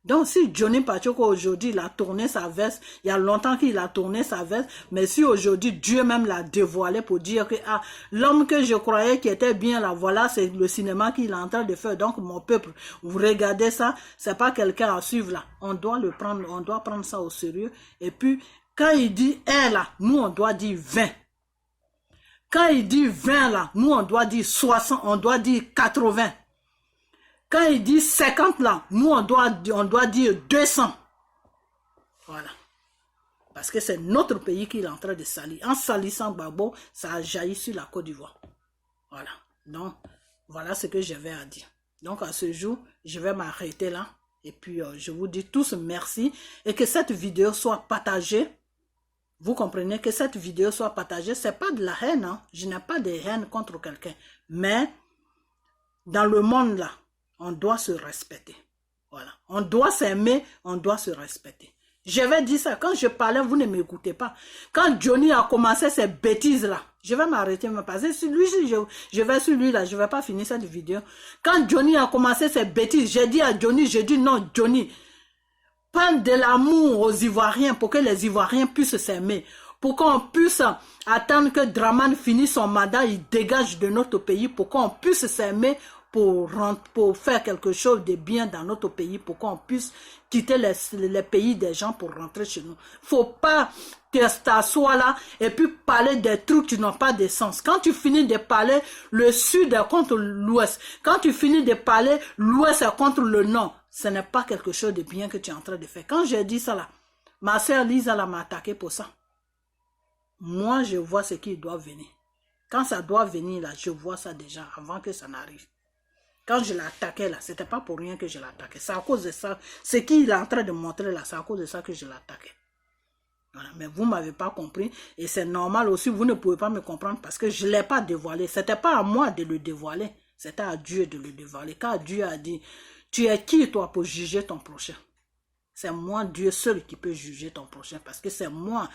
Donc, si Johnny Pacheco aujourd'hui, il a tourné sa veste, il y a longtemps qu'il a tourné sa veste, mais si aujourd'hui, Dieu même l'a dévoilé pour dire que ah, l'homme que je croyais qui était bien là, voilà, c'est le cinéma qu'il est en train de faire. Donc, mon peuple, vous regardez ça, c'est pas quelqu'un à suivre là. On doit le prendre, on doit prendre ça au sérieux. Et puis, quand il dit 1 là, nous, on doit dire 20. Quand il dit 20 là, nous, on doit dire 60, on doit dire 80. Quand il dit 50 là, nous on doit dire 200. Voilà. Parce que c'est notre pays qu'il est en train de salir. En salissant Gbagbo, ça a jailli sur la Côte d'Ivoire. Voilà. Donc, voilà ce que j'avais à dire. Donc, à ce jour, je vais m'arrêter là. Et puis, je vous dis tous merci. Et que cette vidéo soit partagée. Vous comprenez que cette vidéo soit partagée. Ce n'est pas de la haine. Hein? Je n'ai pas de haine contre quelqu'un. Mais, dans le monde là, on doit se respecter. Voilà. On doit s'aimer, on doit se respecter. Je vais dire ça. Quand je parlais, vous ne m'écoutez pas. Quand Johnny a commencé ces bêtises-là, je vais m'arrêter, me passer sur lui. Je vais sur lui là, je ne vais pas finir cette vidéo. Quand Johnny a commencé ces bêtises, j'ai dit à Johnny, j'ai dit non, Johnny, parle de l'amour aux Ivoiriens pour que les Ivoiriens puissent s'aimer. Pour qu'on puisse attendre que Dramane finisse son mandat, il dégage de notre pays, pour qu'on puisse s'aimer, pour faire quelque chose de bien dans notre pays, pour qu'on puisse quitter les pays des gens pour rentrer chez nous. Faut pas t'asseoir là et puis parler des trucs qui n'ont pas de sens. Quand tu finis de parler, le sud est contre l'ouest. Quand tu finis de parler, l'ouest est contre le nord. Ce n'est pas quelque chose de bien que tu es en train de faire. Quand j'ai dit ça là, ma soeur Lisa m'a attaqué pour ça. Moi, je vois ce qui doit venir. Quand ça doit venir là, je vois ça déjà avant que ça n'arrive. Quand je l'attaquais là, c'était pas pour rien que je l'attaquais. C'est à cause de ça. Ce qu'il est en train de montrer là, c'est à cause de ça que je l'attaquais. Voilà. Mais vous ne m'avez pas compris. Et c'est normal aussi, vous ne pouvez pas me comprendre parce que je ne l'ai pas dévoilé. Ce n'était pas à moi de le dévoiler. C'était à Dieu de le dévoiler. Car Dieu a dit, tu es qui toi pour juger ton prochain? C'est moi, Dieu seul, qui peut juger ton prochain. Parce que c'est moi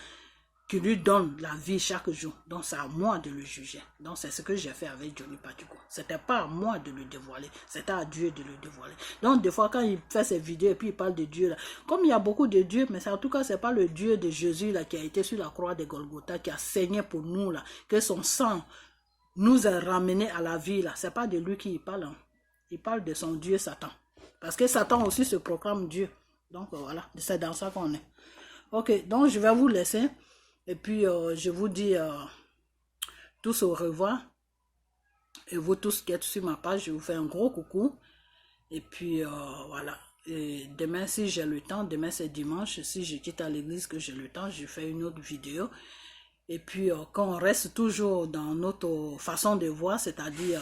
qui lui donne la vie chaque jour. Donc c'est à moi de le juger. Donc c'est ce que j'ai fait avec Johnny Pacheco. C'était pas à moi de le dévoiler, c'était à Dieu de le dévoiler. Donc des fois quand il fait ses vidéos et puis il parle de Dieu là, comme il y a beaucoup de dieux, mais en tout cas c'est pas le Dieu de Jésus là qui a été sur la croix de Golgotha, qui a saigné pour nous là, que son sang nous a ramené à la vie là. C'est pas de lui qu'il parle. Hein. Il parle de son Dieu Satan. Parce que Satan aussi se proclame Dieu. Donc voilà, c'est dans ça qu'on est. Ok, donc je vais vous laisser. Et puis, je vous dis tous au revoir. Et vous tous qui êtes sur ma page, je vous fais un gros coucou. Et puis, voilà. Et demain, si j'ai le temps, demain c'est dimanche. Si je quitte à l'église que j'ai le temps, je fais une autre vidéo. Et puis, quand on reste toujours dans notre façon de voir, c'est-à-dire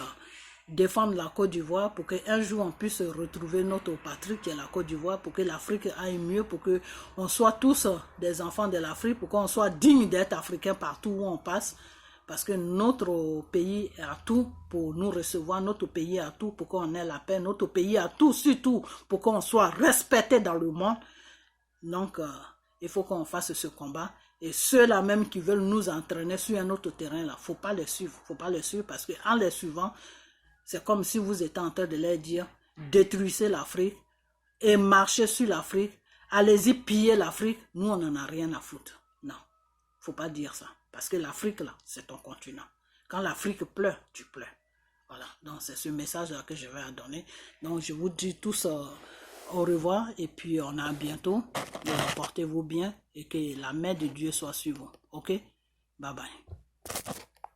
défendre la Côte d'Ivoire pour qu'un jour on puisse retrouver notre patrie qui est la Côte d'Ivoire, pour que l'Afrique aille mieux, pour qu'on soit tous des enfants de l'Afrique, pour qu'on soit digne d'être africain partout où on passe. Parce que notre pays a tout pour nous recevoir, notre pays a tout pour qu'on ait la paix, notre pays a tout surtout pour qu'on soit respecté dans le monde. Donc, il faut qu'on fasse ce combat. Et ceux-là même qui veulent nous entraîner sur un autre terrain, il ne faut pas les suivre. Faut pas les suivre parce qu'en les suivant, c'est comme si vous étiez en train de leur dire, détruisez l'Afrique et marchez sur l'Afrique. Allez-y piller l'Afrique. Nous, on n'en a rien à foutre. Non, il ne faut pas dire ça. Parce que l'Afrique, là, c'est ton continent. Quand l'Afrique pleure, tu pleures. Voilà, donc c'est ce message-là que je vais donner. Donc, je vous dis tous au revoir et puis on a bientôt. Portez-vous bien et que la main de Dieu soit sur vous. Ok? Bye bye.